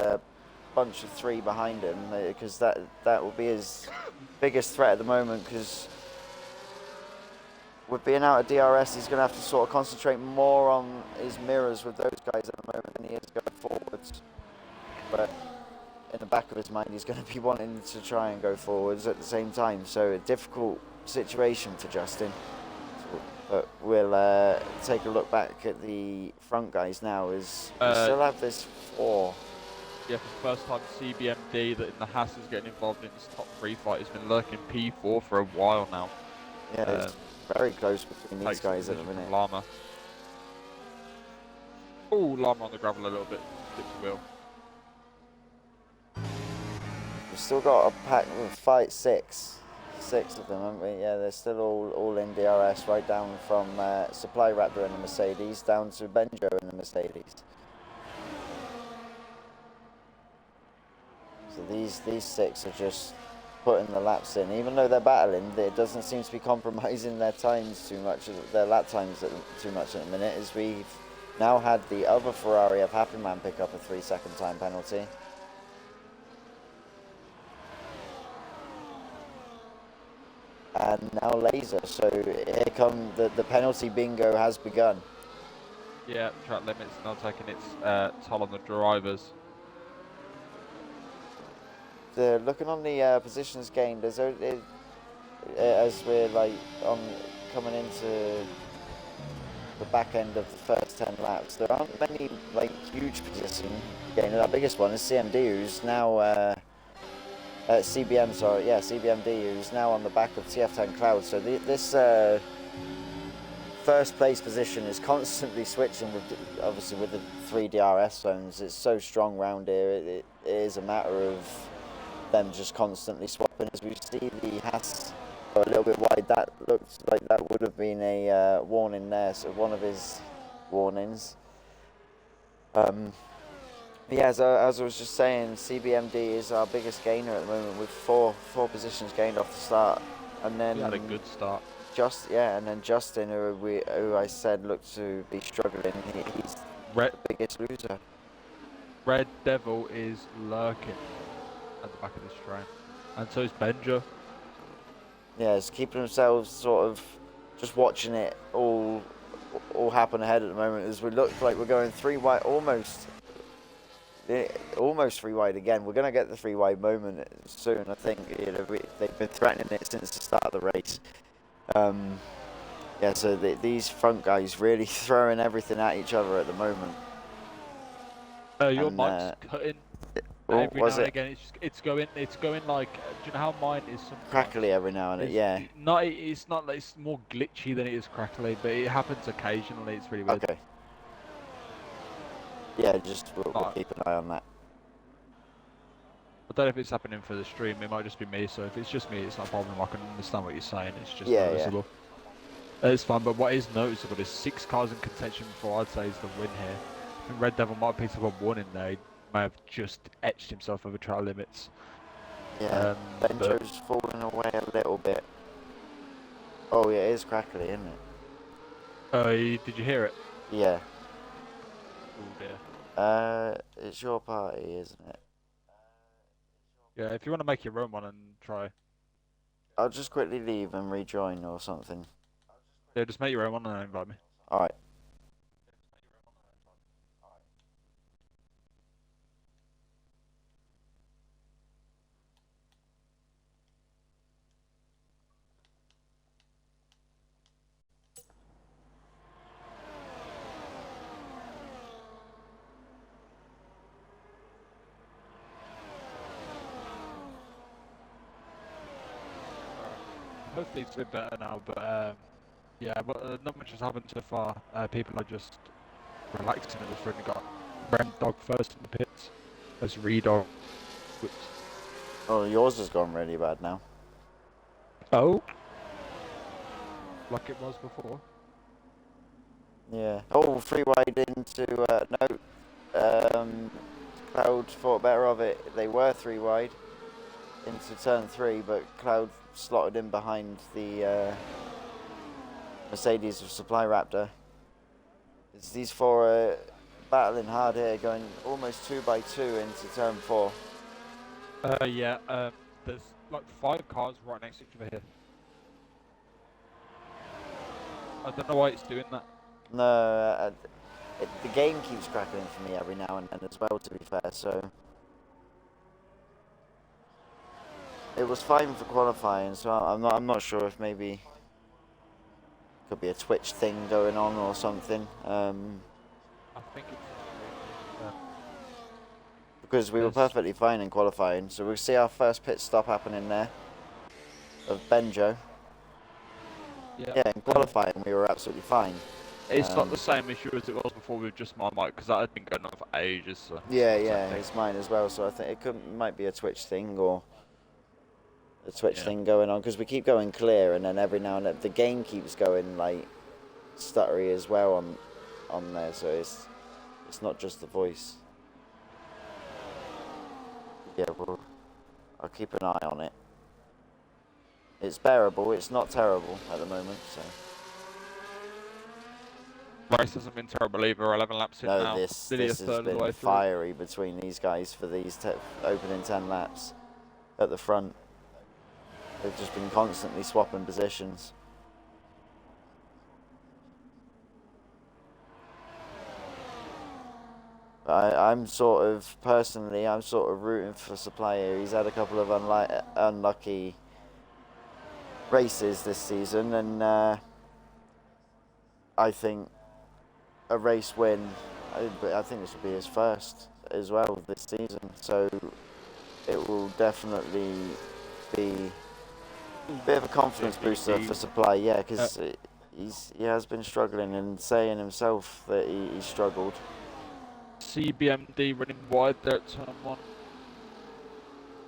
bunch of 3 behind him, because that will be his biggest threat at the moment, because with being out of DRS, he's going to have to sort of concentrate more on his mirrors with those guys at the moment than he is going forwards. But in the back of his mind, he's going to be wanting to try and go forwards at the same time. So a difficult situation for Justin. But we'll take a look back at the front guys now. As we still have this 4. Yeah, for the first time, CBMD that in the Haas is getting involved in this top 3 fight. He's been lurking P4 for a while now. Yeah, it's very close between these guys at the minute. Llama. Oh, Llama on the gravel a little bit. Slipped the wheel. We've still got a pack with fight 6 of them, haven't we? Yeah, they're still all in DRS, right down from Supply Raptor in the Mercedes down to Benjo in the Mercedes. So these 6 are just putting the laps in, even though they're battling. It doesn't seem to be compromising their times too much, their lap times too much at the minute, as we've now had the other Ferrari of Happy Man pick up a 3-second time penalty. And now Laser, so here come the penalty bingo has begun. Yeah, track limits now taking its toll on the drivers. Looking on the positions gained, as we're like coming into the back end of the first 10 laps, there aren't many like huge position gained. Our biggest one is CMD, who's now CBMD, who's now on the back of TF10 Cloud. So this first place position is constantly switching obviously with the 3 DRS zones. It's so strong round here. It is a matter of them just constantly swapping. As we see the Haas go a little bit wide, that looks like that would have been a warning there, so one of his warnings. Yeah, as I was just saying, CBMD is our biggest gainer at the moment with four positions gained off the start, and then he had a good start. And then Justin, who I said looked to be struggling, he's the biggest loser. Red Devil is lurking at the back of this train, and so is Benja. Yeah, it's keeping themselves sort of just watching it all happen ahead at the moment, as we look like we're going 3 wide, almost 3 wide again. We're going to get the 3 wide moment soon, I think. They've been threatening it since the start of the race. Yeah, so these front guys really throwing everything at each other at the moment. Your mic's cutting every now and again. It's going like, do you know how mine is? Crackly every now and then, yeah. No, it's not. It's more glitchy than it is crackly, but it happens occasionally. It's really weird. Okay. Yeah, we'll keep an eye on that. I don't know if it's happening for the stream. It might just be me. So if it's just me, it's not a problem. I can understand what you're saying. It's just noticeable. Yeah. It's fine, but what is noticeable is 6 cars in contention before I'd say is the win here. I think Red Devil might have picked up a warning there. He may have just etched himself over track limits. Yeah, Benjo's falling away a little bit. Oh yeah, it is crackly, isn't it? Oh, did you hear it? Yeah. Oh dear. It's your party, isn't it? Yeah, if you want to make your own one and try. I'll just quickly leave and rejoin or something. Yeah, just make your own one and invite me. Alright. Hopefully it's a bit better now, but yeah, but not much has happened so far. People are just relaxing at this point. We got Ram Dog first in the pits as Redog. Oh, yours has gone really bad now. Oh? Like it was before? Yeah. Oh, 3 wide into, no. Cloud thought better of it. They were 3 wide into turn 3, but Cloud slotted in behind the Mercedes of Supply Raptor. These 4 are battling hard here, going almost 2 by 2 into turn 4. Yeah, there's like 5 cars right next to each other here. I don't know why it's doing that. No, the game keeps crackling for me every now and then as well, to be fair, so... It was fine for qualifying, so I'm not sure if maybe... Could be a Twitch thing going on or something. I think it's just Because we were there's perfectly fine in qualifying, so we'll see our first pit stop happening there of Benjo. yeah. Yeah, in qualifying we were absolutely fine. It's not the same issue as it was before with just my mic because that had been going on for ages. So Yeah, it's yeah, it's mine as well. So I think might be a Twitch thing or a Twitch thing going on because we keep going clear, and then every now and then the game keeps going like stuttery as well on there. So it's not just the voice. Yeah, I'll keep an eye on it. It's bearable. It's not terrible at the moment. So. Race hasn't been terrible either. 11 laps in No, now. this Nearly a has third of the been way through. fiery between these guys for these opening 10 laps at the front. They've just been constantly swapping positions. I'm sort of, personally, I'm sort of rooting for Supply here. He's had a couple of unlucky races this season, and I think a race win, I think this will be his first as well this season, so it will definitely be a bit of a confidence booster for Supply, yeah, because he has been struggling and saying himself that he struggled. CBMD running wide there at turn 1.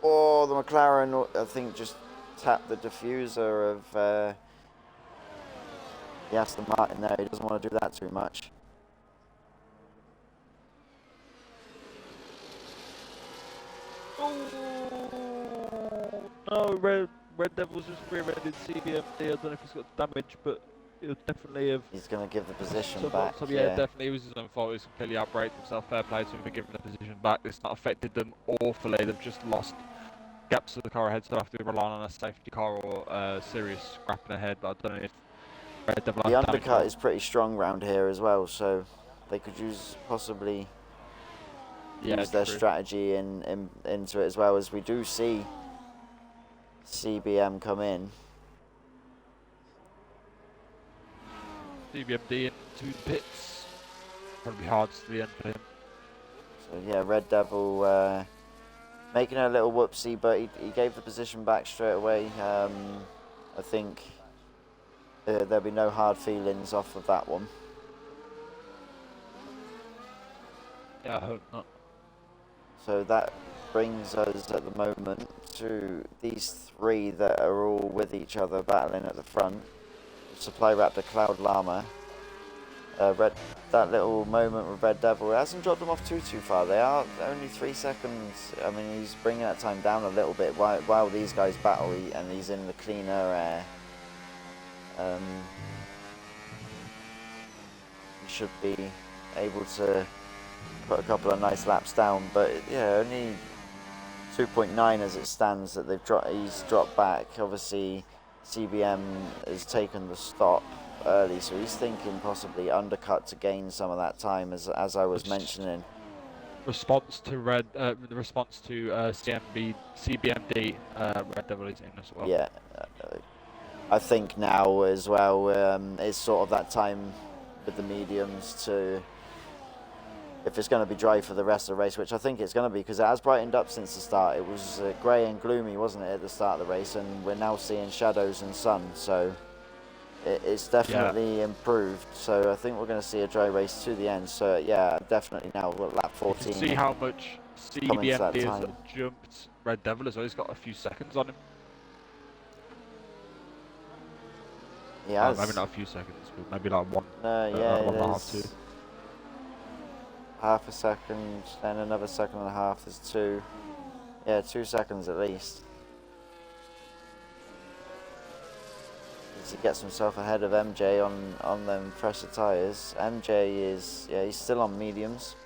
Oh, the McLaren, I think, just tapped the diffuser of the Aston Martin there. He doesn't want to do that too much. Oh no, Red Devils just rear-ended CBMD. I don't know if he's got damage, but he'll definitely have. He's going to give the position So back. yeah, definitely. It was his own fault. He's completely outbraked himself. Fair play to him for giving the position back. It's not affected them awfully. They've just lost gaps of the car ahead, so they'll have to be relying on a safety car or serious scrapping ahead. But I don't know if Red Devil The has damage undercut is pretty strong round here as well, so they could possibly use their strategy into it as well, as we do see CBM come in. CBMD into the pits. Probably hard to the end for him. So yeah, Red Devil making a little whoopsie, but he gave the position back straight away. I think there'll be no hard feelings off of that one. Yeah, I hope not. So that brings us at the moment to these three that are all with each other battling at the front. Supply Raptor, Cloud Llama. That little moment with Red Devil, it hasn't dropped them off too far. They are only 3 seconds. I mean, he's bringing that time down a little bit while these guys battle, and he's in the cleaner air. He should be able to put a couple of nice laps down, but yeah, only 2.9 as it stands that he's dropped back. Obviously, CBM has taken the stop early, so he's thinking possibly undercut to gain some of that time, as I was mentioning. Response to CBMD, Red Devil is in as well. Yeah, I think now as well is sort of that time with the mediums to, if it's going to be dry for the rest of the race, which I think it's going to be, because it has brightened up since the start. It was grey and gloomy, wasn't it, at the start of the race, and we're now seeing shadows and sun, so it's definitely improved. So I think we're going to see a dry race to the end. So yeah, definitely now we're at lap 14. You can see how much CBMD has jumped Red Devil as well. He's got a few seconds on him. He has. Maybe not a few seconds, but maybe like one. Yeah, 1.5, 2. Half a second, then another second and a half. There's 2. Yeah, 2 seconds at least. He gets himself ahead of MJ on them fresher tyres. MJ is, yeah, he's still on mediums.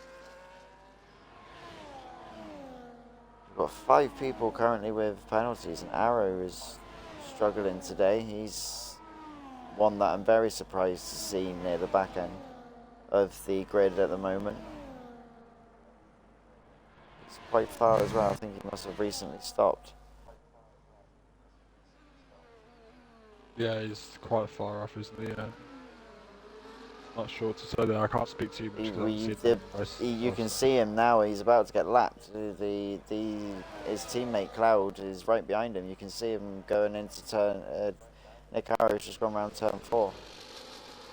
We've got 5 people currently with penalties, and Arrow is struggling today. He's one that I'm very surprised to see near the back end of the grid at the moment. It's quite far as well. I think he must have recently stopped. Yeah, he's quite far off, isn't he? Not sure to say that. I can't speak too much because I haven't seen the race. You can see him now. He's about to get lapped. His teammate Cloud is right behind him. You can see him going into turn. Nick Harrow's just gone around turn 4.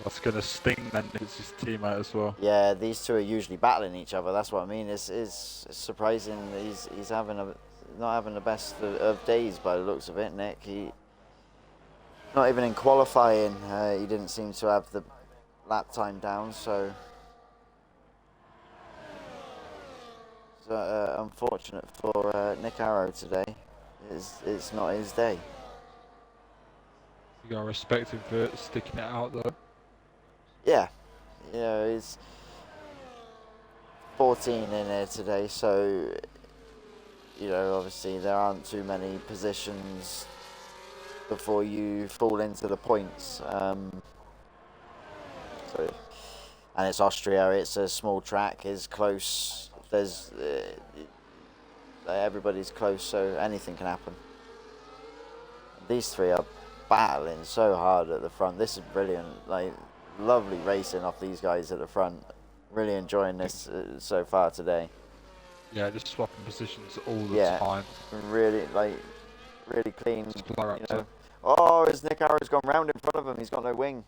That's gonna sting then. It's his teammate as well. Yeah, these two are usually battling each other. That's what I mean. It's surprising. He's not having the best of days by the looks of it. Nick, not even in qualifying, he didn't seem to have the lap time down. So unfortunate for Nick Harrow today. It's not his day. You gotta respect him for sticking it out though. Yeah, he's 14 in here today, so obviously there aren't too many positions before you fall into the points. And it's Austria. It's a small track. It's close. There's everybody's close, so anything can happen. These three are battling so hard at the front. This is brilliant. Lovely racing off these guys at the front. Really enjoying this so far today. Yeah, just swapping positions all the time. Really clean. Oh, as Nick Harrow's gone round in front of him, he's got no wing.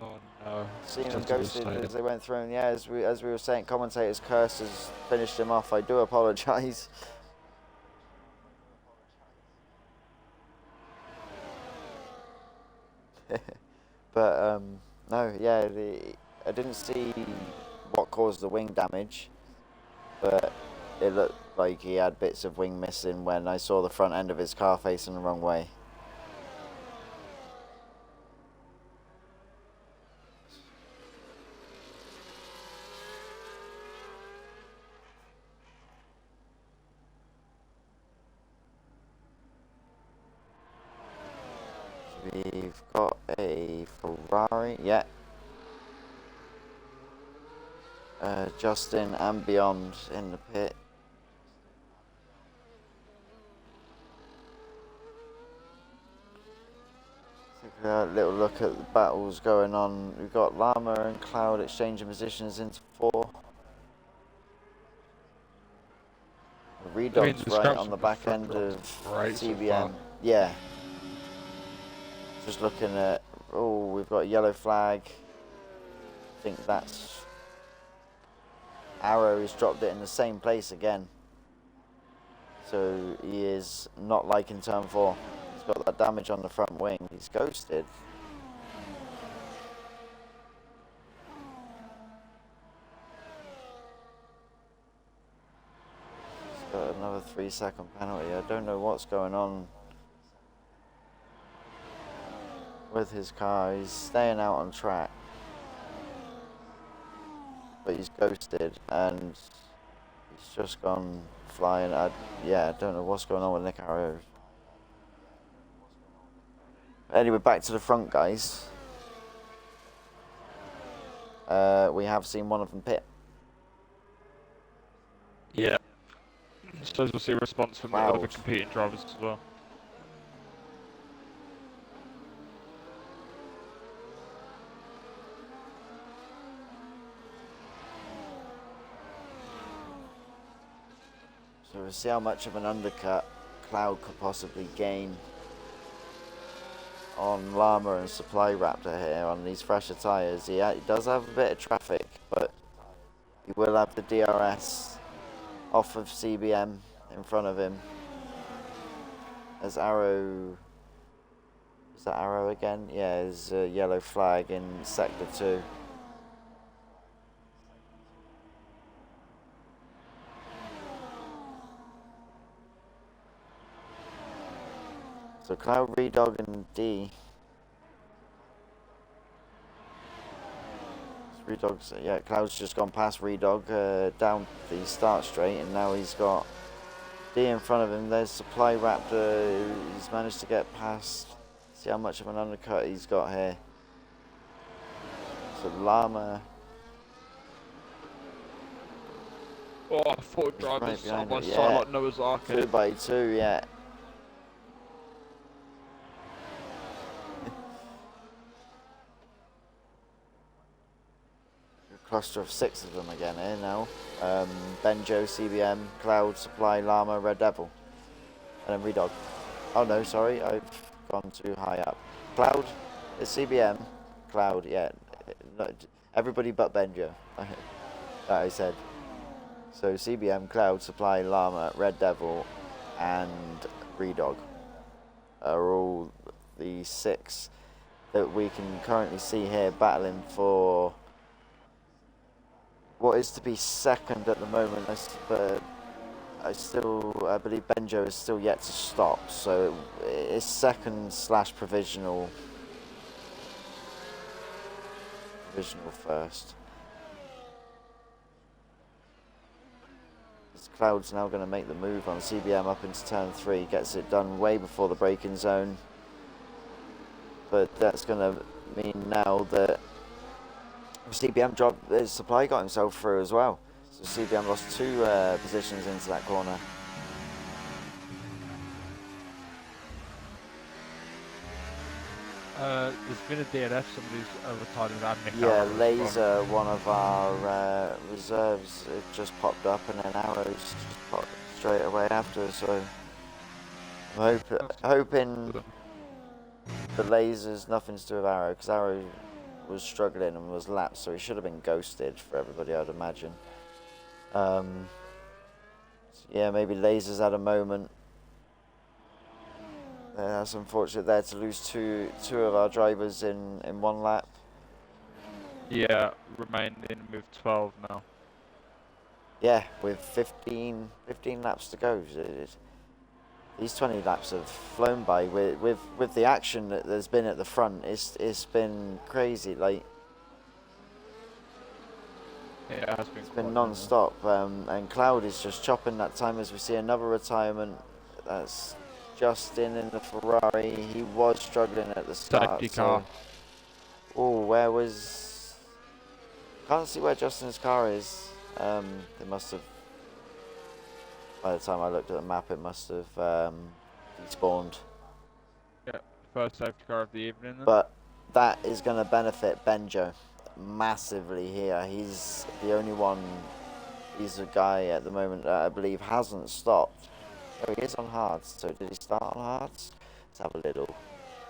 Oh no. Seeing him ghosted as they went through, and yeah, as we were saying, commentator's curse has finished him off. I do apologise. But no, yeah, I didn't see what caused the wing damage, but it looked like he had bits of wing missing when I saw the front end of his car facing the wrong way. We've got a Ferrari, yeah. Justin and Beyond in the pit. Take a little look at the battles going on. We've got Llama and Cloud exchanging positions into 4. Redog's right on the back end of CBM. Yeah. Just looking at, we've got a yellow flag. I think that's Arrow has dropped it in the same place again. So he is not liking turn 4. He's got that damage on the front wing. He's ghosted. He's got another 3-second penalty. I don't know what's going on with his car. He's staying out on track, but he's ghosted and he's just gone flying. I don't know what's going on with Nick Harrow. Anyway, back to the front, guys. We have seen one of them pit. Yeah. So we'll see a response from the other competing drivers as well. So we'll see how much of an undercut Cloud could possibly gain on Llama and Supply Raptor here on these fresher tyres. He does have a bit of traffic, but he will have the DRS off of CBM in front of him. As Arrow... Is that Arrow again? Yeah, there's a yellow flag in Sector 2. So Cloud, Redog and D. Redog's, Cloud's just gone past Redog down the start straight, and now he's got D in front of him. There's Supply Raptor. He's managed to get past See how much of an undercut he's got here. So Llama Oh, I thought is drivers right side behind by it. side Yeah, like Noah's Ark. 2x2, yeah. A cluster of 6 of them again here now. Benjo, CBM, Cloud, Supply, Llama, Red Devil. And then Redog. Oh no, sorry, I've gone too high up. Cloud, it's CBM, Cloud, yeah. No, everybody but Benjo, that I said. So CBM, Cloud, Supply, Llama, Red Devil, and Redog are all the 6 that we can currently see here battling for what is to be second at the moment. But I believe Benjo is still yet to stop, so it's second / provisional first. This Cloud's now going to make the move on CBM up into turn 3, gets it done way before the braking zone. But that's going to mean now that CBM dropped his supply, got himself through as well. So CBM lost 2 positions into that corner. There's been a DNF, somebody's overtied around Nick Yeah, Arrow as well. Laser, one of our reserves, it just popped up, and then Arrows just popped straight away after. So I'm hoping the Laser's nothing to do with Arrow, because Arrow was struggling and was lapped, so he should have been ghosted for everybody, I'd imagine. So yeah, maybe Laser's had a moment. That's unfortunate there to lose two of our drivers in 1 lap. Yeah, remain in move 12 now. Yeah, with 15 laps to go. These 20 laps have flown by. With the action that there's been at the front, it's been crazy. Like, Yeah, it has been. It's been non-stop, and Cloud is just chopping that time as we see another retirement. That's Justin in the Ferrari. He was struggling at the start. Safety car. Oh, where was? Can't see where Justin's car is. They must have. By the time I looked at the map, it must have despawned. Yeah, first safety car of the evening. Then. But that is going to benefit Benjo massively here. He's the only one. He's a guy at the moment that I believe hasn't stopped. Oh, he is on hards. So did he start on hards? Let's have a little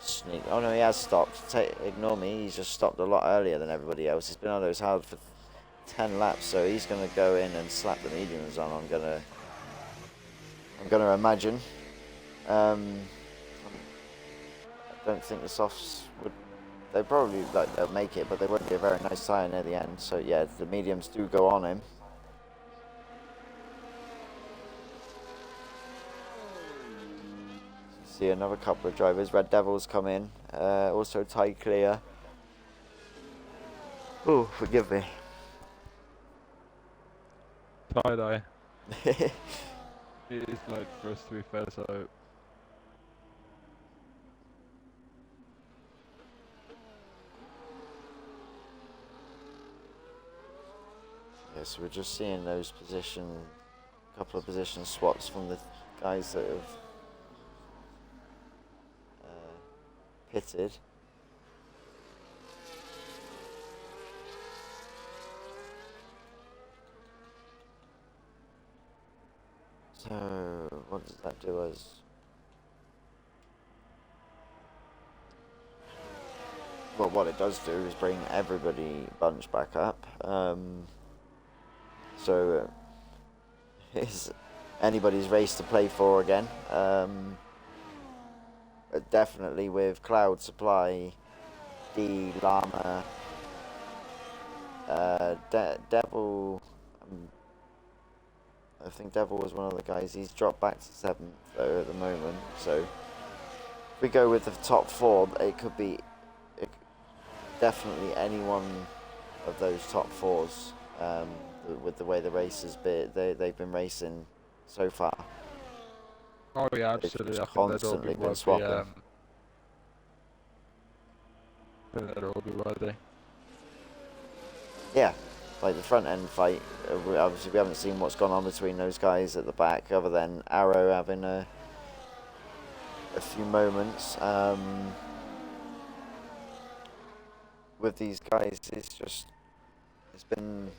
sneak. Oh no, he has stopped. Ignore me. He's just stopped a lot earlier than everybody else. He's been on those hards for 10 laps, so he's going to go in and slap the mediums on. I'm gonna imagine. I don't think the softs would. They probably they'll make it, but they won't be a very nice tyre near the end. So yeah, the mediums do go on him. See another couple of drivers. Red Devils come in. Also tie clear. Oh, forgive me. Tie-dye. It is late for us, to be fair, so... Yeah, so we're just seeing those couple of position swaps from the guys that have pitted. So, what does that do us? Well, what it does do is bring everybody bunch back up. So, it's anybody's race to play for again. Definitely with Cloud Supply, D, Llama, Devil. I think Devil was one of the guys. He's dropped back to 7th though at the moment. So if we go with the top 4, it could be definitely any one of those top 4s. With the way the race has been, they've been racing so far. Oh yeah, absolutely. They've I think constantly they'd all been be swapping. think they'll all be worthy. Yeah, like the front end fight. Obviously, we haven't seen what's gone on between those guys at the back, other than Arrow having a few moments. With these guys, it's been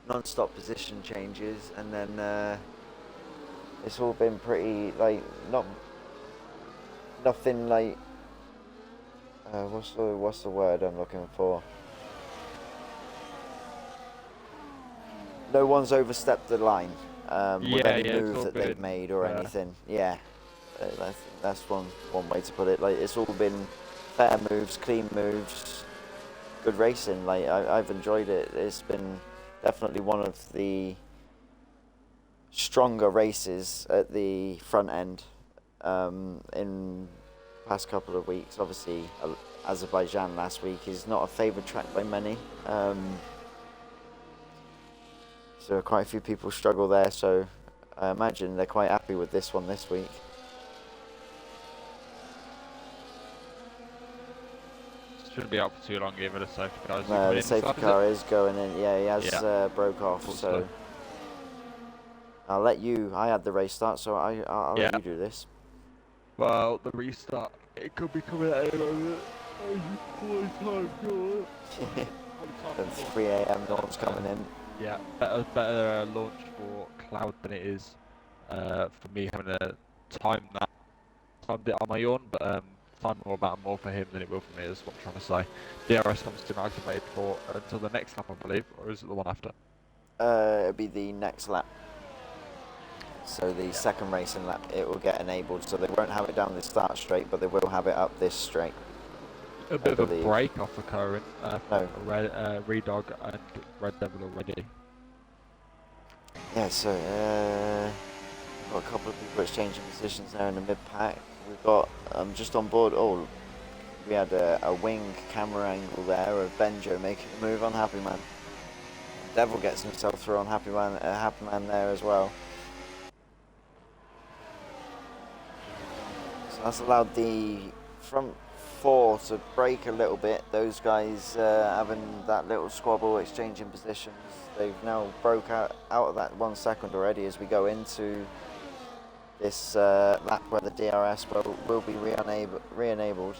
non-stop position changes, and then it's all been pretty like nothing like what's the word I'm looking for? No one's overstepped the line with any move that they've made or anything. Yeah, that's one way to put it. Like, it's all been fair moves, clean moves, good racing. Like, I've enjoyed it. It's been definitely one of the stronger races at the front end in the past couple of weeks. Obviously, Azerbaijan last week is not a favoured track by many. So quite a few people struggle there, so I imagine they're quite happy with this one this week. Shouldn't be up for too long either, the safety car. No, the safety car is going in. Yeah, he has broke off, Also. so I'll let you. I had the race start, so I'll let you do this. Well, the restart, it could be coming at a moment. The 3 AM launch coming in. Yeah, better launch for Cloud than it is for me having to timed it on my own, but time will matter more for him than it will for me, is what I'm trying to say. DRS comes to activate for until the next lap, I believe, or is it the one after? It'll be the next lap. So the second racing lap, it will get enabled, so they won't have it down the start straight, but they will have it up this straight. A bit of a break off occurring. No. Redog and Red Devil already. Yeah, so got a couple of people exchanging positions there in the mid-pack. We've got just on board. Oh, we had a wing camera angle there of Benjo making a move on Happy Man. Devil gets himself through on Happy Man there as well. So that's allowed the front four to break a little bit. Those guys having that little squabble, exchanging positions. They've now broke out of that 1 second already as we go into this lap where the DRS will be re-enabled.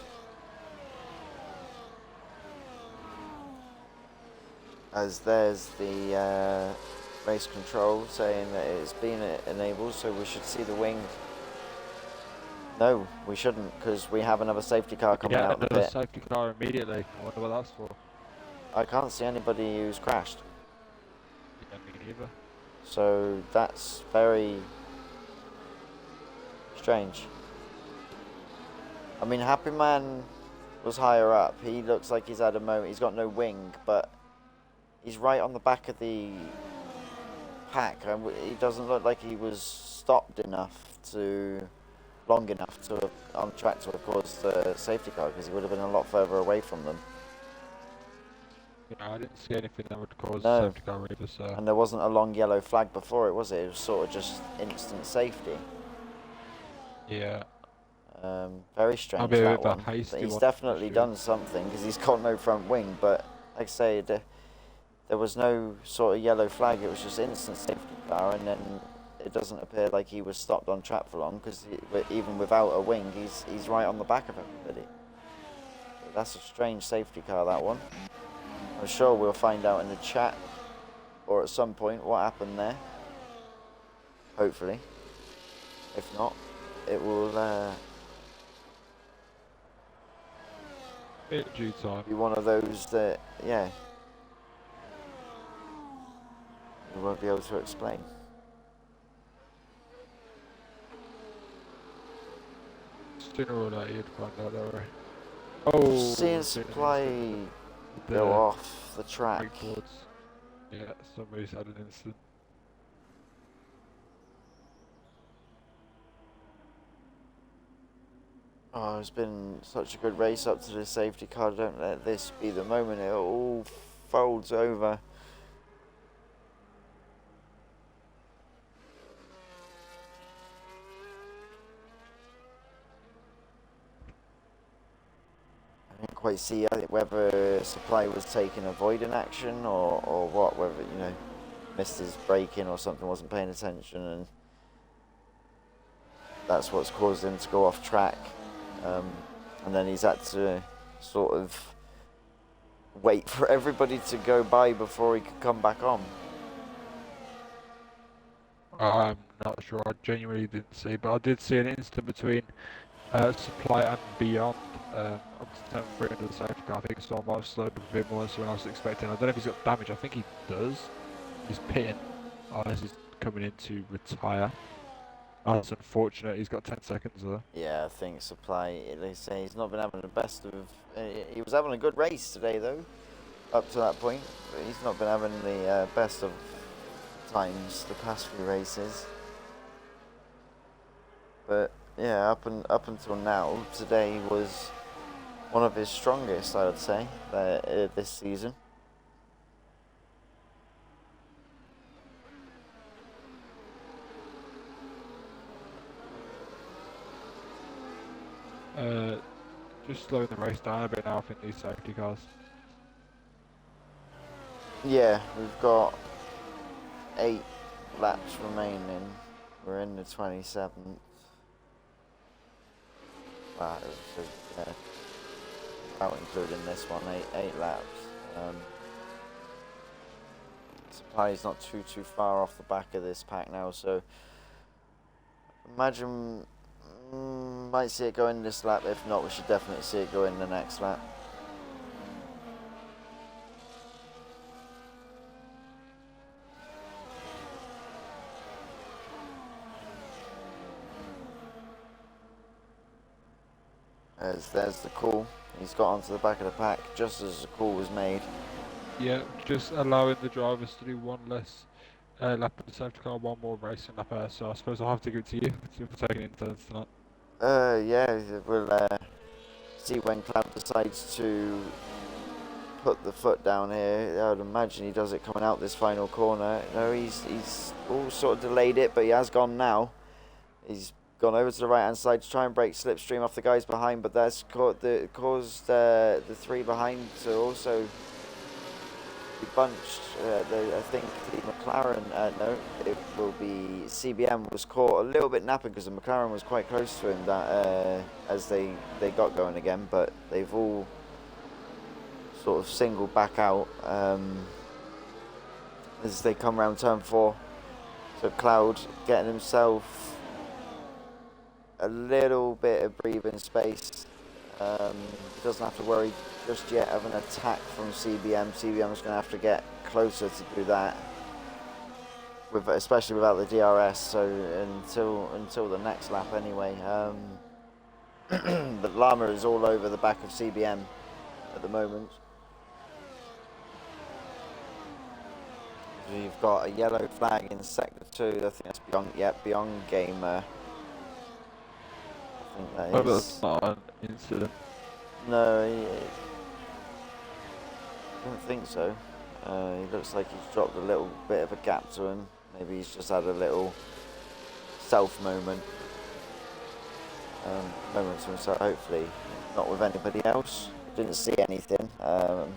As there's the race control saying that it's been enabled, so we should see the wing. No, we shouldn't, because we have another safety car coming out of the pit. Another safety car immediately. I wonder what that's for. I can't see anybody who's crashed. Yeah, me neither. So that's very strange. I mean, Happy Man was higher up. He looks like he's had a moment. He's got no wing, but he's right on the back of the pack. He doesn't look like he was stopped long enough to on track to have caused the safety car, because he would have been a lot further away from them. Yeah, I didn't see anything that would cause a safety car either, so. And there wasn't a long yellow flag before it, was it? It was sort of just instant safety. Yeah. Very strange, that one. But he's definitely done something, because he's got no front wing, but like I say, there was no sort of yellow flag. It was just instant safety car, and then it doesn't appear like he was stopped on track for long, because even without a wing, he's right on the back of everybody. So that's a strange safety car, that one. I'm sure we'll find out in the chat or at some point what happened there. Hopefully. If not, it will in due time. be one of those that, yeah, we won't be able to explain. Sooner or later you'd find out, don't worry. Oh! Seeing Supply go off the track. Yeah, somebody's had an incident. Oh, it's been such a good race up to the safety car. Don't let this be the moment it all folds over. quite see whether Supply was taking avoidant action or what, whether, missed his braking or something, wasn't paying attention, and that's what's caused him to go off track. And then he's had to sort of wait for everybody to go by before he could come back on. I'm not sure. I genuinely didn't see, but I did see an instant between Supply and Beyond up to turn 3 under the safety car. I think so. I might have slowed up a bit more than I was expecting. I don't know if he's got damage. I think he does. He's pitting as he's coming in to retire. That's unfortunate. He's got 10 seconds though. Yeah, I think Supply, they say he's not been having the best of... he was having a good race today, though, up to that point. But he's not been having the best of times the past few races. But, yeah, up until now, today was one of his strongest, I would say, this season. Just slowing the race down a bit now, I think, these safety cars. Yeah, we've got 8 laps remaining. We're in the 27th. Wow, without including this one, 8 laps. Supply is not too far off the back of this pack now, so imagine might see it go in this lap. If not, we should definitely see it go in the next lap. There's the call. He's got onto the back of the pack just as the call was made. Yeah, just allowing the drivers to do one less lap of the safety car, one more racing lap. So I suppose I'll have to give it to you for taking it in turns tonight. Yeah, we'll see when Cloud decides to put the foot down here. I would imagine he does it coming out this final corner. No, he's all sort of delayed it, but he has gone now. He's gone over to the right hand side to try and break slipstream off the guys behind, but that's caused the 3 behind to also be bunched. I think the McLaren, no, it will be CBM, was caught a little bit napping because the McLaren was quite close to him that as they got going again, but they've all sort of singled back out as they come round turn 4. So Cloud getting himself a little bit of breathing space. Doesn't have to worry just yet of an attack from CBM. CBM is going to have to get closer to do that, especially without the DRS. So until the next lap, anyway. But Llama is all over the back of CBM at the moment. You've got a yellow flag in sector 2. I think that's beyond. Yep, beyond gamer. But that's not an incident. No, I don't think so. He looks like he's dropped a little bit of a gap to him. Maybe he's just had a little self moment. Moment to himself, hopefully not with anybody else. Didn't see anything. The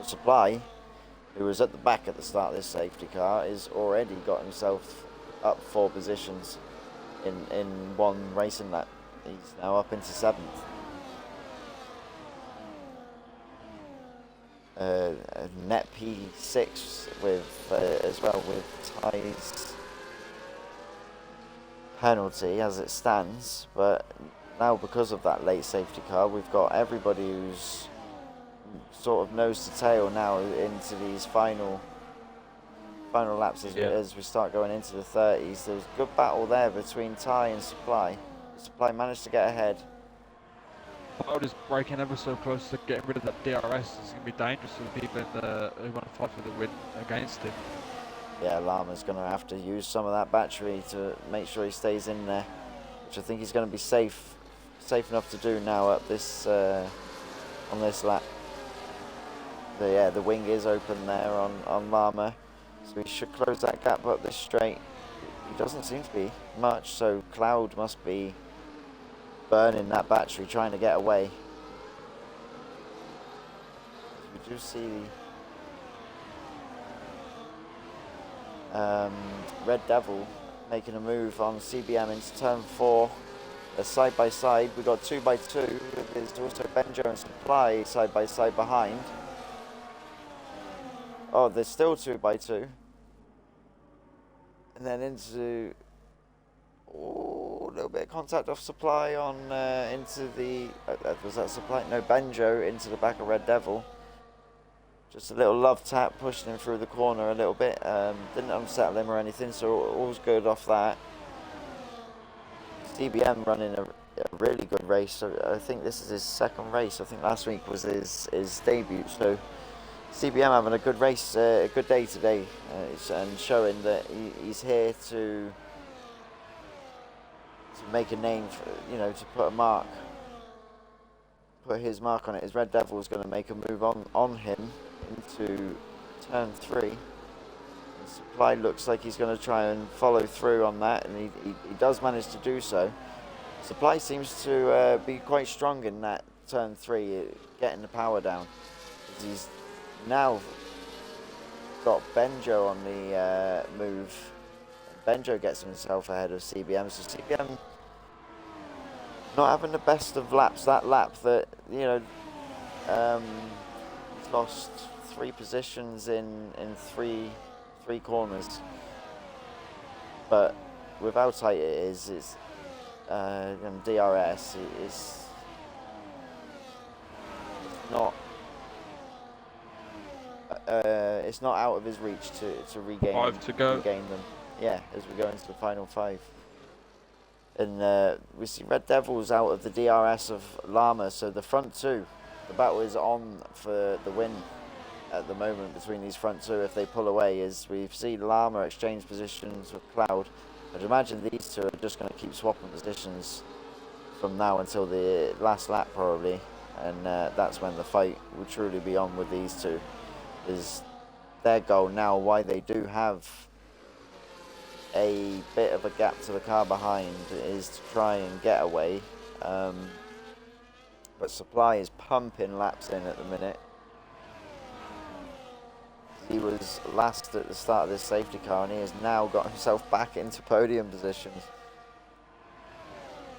Supply, who was at the back at the start of this safety car, is already got himself up 4 positions in one racing lap. He's now up into 7th. Net P6 with as well with Ty's penalty as it stands, but now because of that late safety car, we've got everybody who's sort of nose to tail now into these final laps as we start going into the 30s. There's a good battle there between Ty and Supply. Supply managed to get ahead. Cloud is braking ever so close to getting rid of that DRS. It's going to be dangerous for the people who want to fight for the win against him. Yeah, Llama's going to have to use some of that battery to make sure he stays in there, which I think he's going to be safe enough to do now at this on this lap. The wing is open there on Llama, so he should close that gap up this straight. He doesn't seem to be much, so Cloud must be burning that battery, trying to get away. do see Red Devil making a move on CBM into turn 4. They're side by side. We got 2x2. There's also Benjo and Supply side by side behind. Oh, there's still 2x2. And then into a little bit of contact off Supply on into the was that Supply? No, Benjo into the back of Red Devil. Just a little love tap, pushing him through the corner a little bit. Didn't unsettle him or anything, so all's good off that. CBM running a really good race. So I think this is his second race. I think last week was his debut. So CBM having a good race, a good day today, and showing that he's here to make a name, for, to put a mark, put his mark on it. His Red Devil is going to make a move on him into turn 3. And Supply looks like he's going to try and follow through on that, and he does manage to do so. Supply seems to be quite strong in that turn 3, getting the power down. He's now got Benjo on the move. Benjo gets himself ahead of CBM, so CBM not having the best of laps. That lap that, he's lost 3 positions in three corners. But with how tight it is, it's DRS is not it's not out of his reach to regain 5 to go. regain them. Yeah, as we go into the final 5. And we see Red Devils out of the DRS of Llama, so the front 2, the battle is on for the win at the moment between these front 2. If they pull away, as we've seen Llama exchange positions with Cloud, I'd imagine these 2 are just going to keep swapping positions from now until the last lap probably, and that's when the fight will truly be on with these 2. Is their goal now, why they do have a bit of a gap to the car behind, is to try and get away, but Supply is pumping laps in at the minute. He was last at the start of this safety car, and he has now got himself back into podium positions.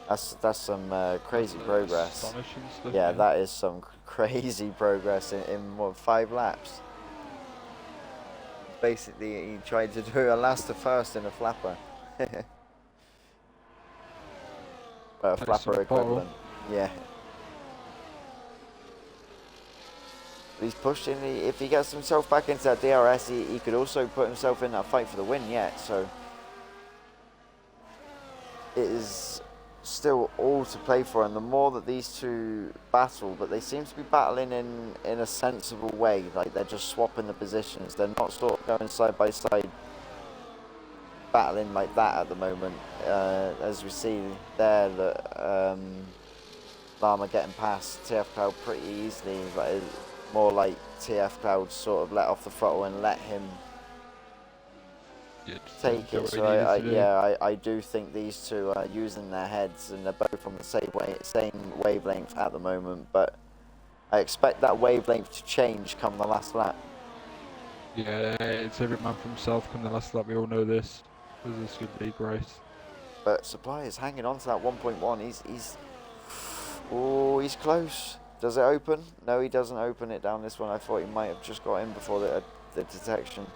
That's some crazy progress. Astonishing stuff. Yeah, that is some crazy progress in what, 5 laps. Basically, he tried to do a last to first in a flapper. A flapper equivalent. Yeah. He's pushing. If he gets himself back into that DRS, he could also put himself in that fight for the win yet. So it is still all to play for, and the more that these 2 battle, but they seem to be battling in a sensible way, like they're just swapping the positions. They're not sort of going side by side battling like that at the moment, as we see there that Llama getting past TF Cloud pretty easily, but more like TF Cloud sort of let off the throttle and let him take it. So I do think these 2 are using their heads, and they're both on the same wavelength at the moment, but I expect that wavelength to change come the last lap. Yeah, it's every man for himself come the last lap. We all know this. This is a good league race. But Supply is hanging on to that 1.1. He's close. Does it open? No, he doesn't open it down this one. I thought he might have just got in before the detection.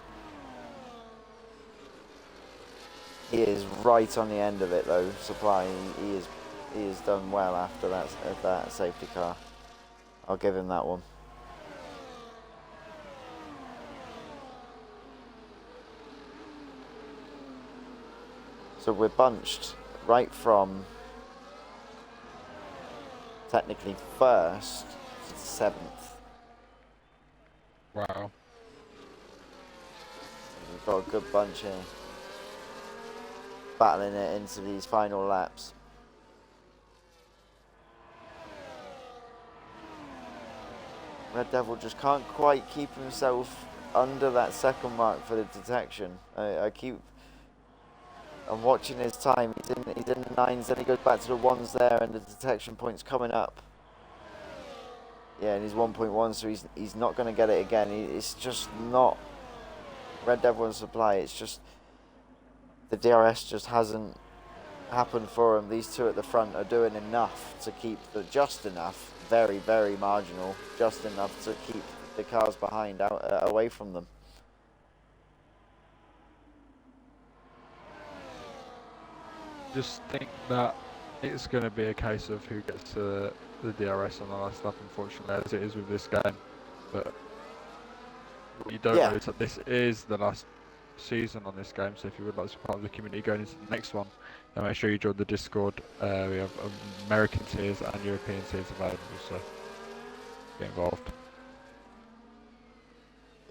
He is right on the end of it though, Supply. He is done well after that safety car. I'll give him that one. So we're bunched right from technically 1st to 7th. Wow. We've got a good bunch here, battling it into these final laps. Red Devil just can't quite keep himself under that 2nd mark for the detection. I'm watching his time. He's in the 9s, then he goes back to the 1s there, and the detection point's coming up. Yeah, and he's 1.1, so he's not going to get it again. It's just not Red Devil and Supply. It's just the DRS just hasn't happened for him. These two at the front are doing enough to keep just enough, very very marginal, just enough to keep the cars behind out away from them. Just think that it's going to be a case of who gets the DRS on the last lap, unfortunately, as it is with this game. But what you don't know Yeah, is that this is the last season on this game, so if you would like to be part of the community going into the next one, then make sure you join the Discord. We have American tiers and European tiers available, so get involved.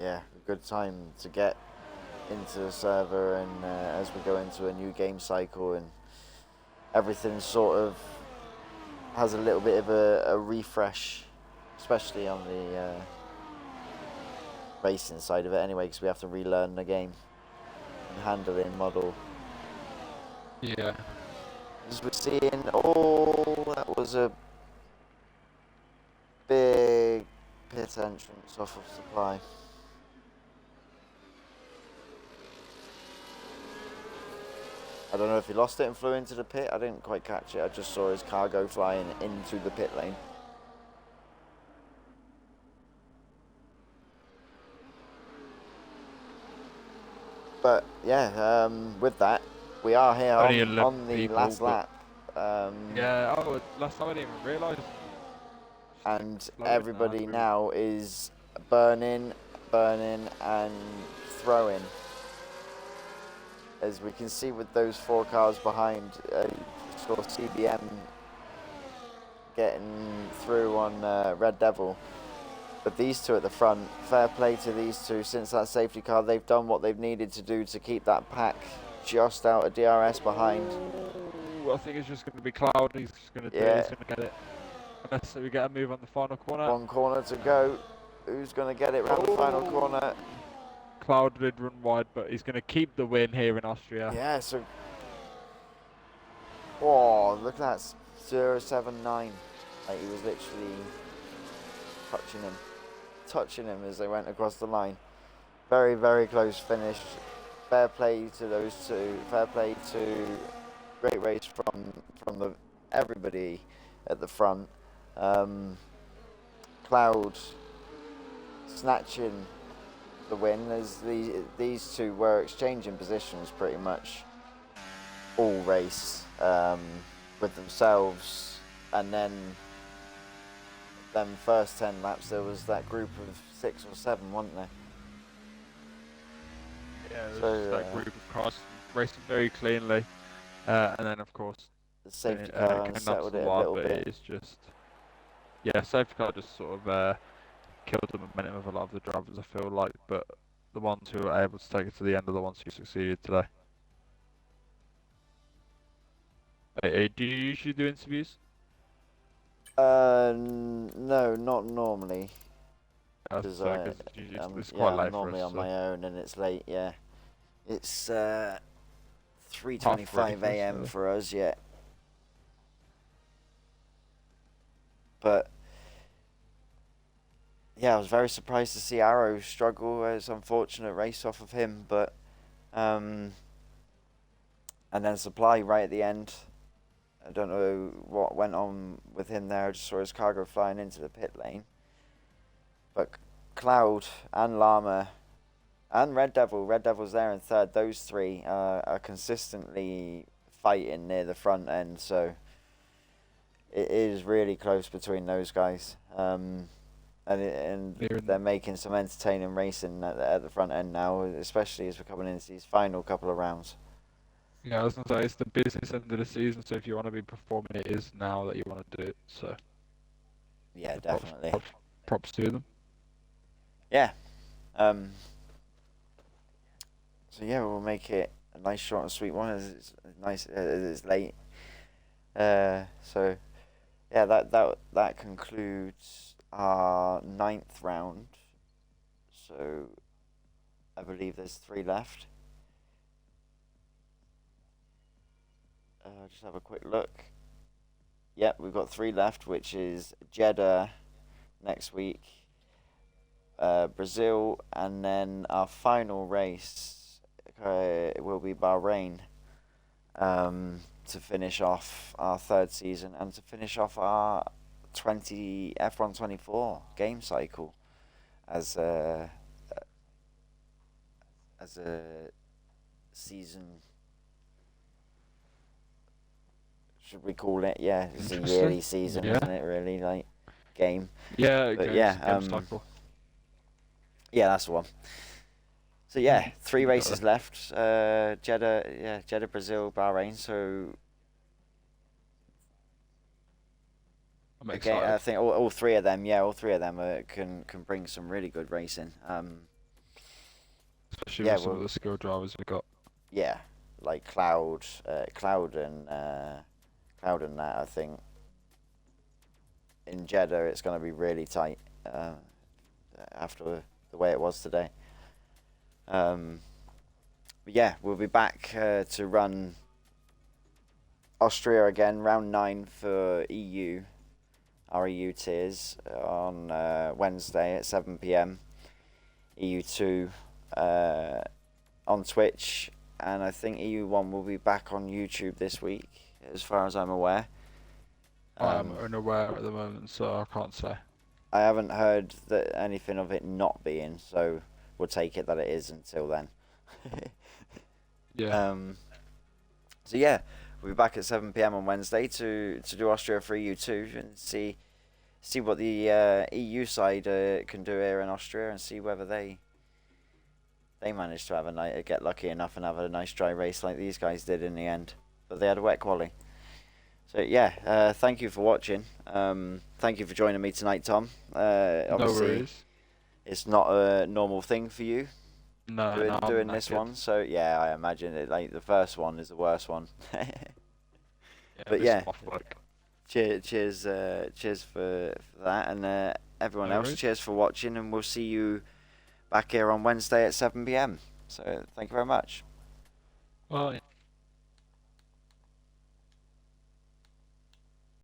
yeah, a good time to get into the server, and as we go into a new game cycle and everything sort of has a little bit of a refresh, especially on the racing side of it anyway, because we have to relearn the game and handling model. Yeah. As we're seeing, oh, that was a big pit entrance off of Supply. I don't know if he lost it and flew into the pit. I didn't quite catch it. I just saw his car go flying into the pit lane. But yeah, with that, we are here on the people, last lap. Yeah, last time I didn't even realise. And everybody now is burning, and throwing. As we can see with those 4 cars behind, saw CBM getting through on Red Devil. But these two at the front, fair play to these two. Since that safety car, they've done what they've needed to do to keep that pack just out of DRS behind. Ooh, I think it's just going to be Cloud. He's just going to do it. He's going to get it. Unless we get a move on the final corner. 1 corner to go. Who's going to get it round the final corner? Cloud did run wide, but he's going to keep the win here in Austria. Yeah, so... Oh, look at that. 079. Like, he was literally touching him as they went across the line. Very, very close finish. Fair play to those two. Fair play to great race from everybody at the front. Cloud snatching the win as these two were exchanging positions pretty much all race with themselves, and then them first 10 laps there was that group of 6 or 7, wasn't there? Yeah, so, that group of cars racing very cleanly, and then of course the safety car unsettled it a little bit. It's just, yeah, safety car just sort of killed the momentum of a lot of the drivers, I feel like, but the ones who were able to take it to the end are the ones who succeeded today. Hey, do you usually do interviews? No, not normally. Because it's yeah, quite I'm late normally for us, on my own, and it's late. Yeah, it's 3:25 3:25 a.m. for us. Yeah, but yeah, I was very surprised to see Arrow struggle. It's an unfortunate race off of him, but and then Supply right at the end. I don't know what went on with him there. I just saw his car go flying into the pit lane. But Cloud and Llama and Red Devil's there in third. Those three are consistently fighting near the front end, so it is really close between those guys. And they're making some entertaining racing at the front end now, especially as we're coming into these final couple of rounds. Yeah, I was going to say, it's the business end of the season, so if you want to be performing, it is now that you want to do it, so... Yeah, definitely. Props to them. Yeah. So yeah, we'll make it a nice, short and sweet one, as it's nice, as it's late. So, yeah, that concludes our 9th round. So, I believe there's 3 left. Just have a quick look. Yep, we've got 3 left, which is Jeddah, next week. Brazil, and then our final race will be Bahrain, to finish off our third season and to finish off our F1 24 game cycle as a season. Should we call it? Yeah, it's a yearly season, Yeah. isn't it? Really, like game. Yeah, But game cycle. Yeah, that's the one. So yeah, 3 You got races it. left. Jeddah, Brazil, Bahrain. So I'm again, excited. I think all 3 of them, can bring some really good racing. Especially Yeah, with some well, of the skill drivers we got. yeah, like Cloud and that. I think in Jeddah it's going to be really tight after the way it was today. But yeah, we'll be back to run Austria again, round 9 for EU, our EU tiers on Wednesday at 7 p.m. EU2 on Twitch, and I think EU1 will be back on YouTube this week, as far as I'm aware. I'm unaware at the moment, so I can't say. I haven't heard that anything of it not being, so we'll take it that it is until then. Yeah. So yeah, we'll be back at 7 p.m. on Wednesday to do Austria for EU2 and see what the EU side can do here in Austria, and see whether they managed to have get lucky enough and have a nice dry race like these guys did in the end. But they had a wet quali. So yeah, thank you for watching. Thank you for joining me tonight, Tom. No Obviously, worries. it's not a normal thing for you No, I'm doing this knackered. one. So yeah, I imagine it. Like the first one is the worst one. But This yeah. is off work. Cheers for that, and everyone No else. worries. Cheers for watching, and we'll see you back here on Wednesday at 7 p.m. So thank you very much. Bye.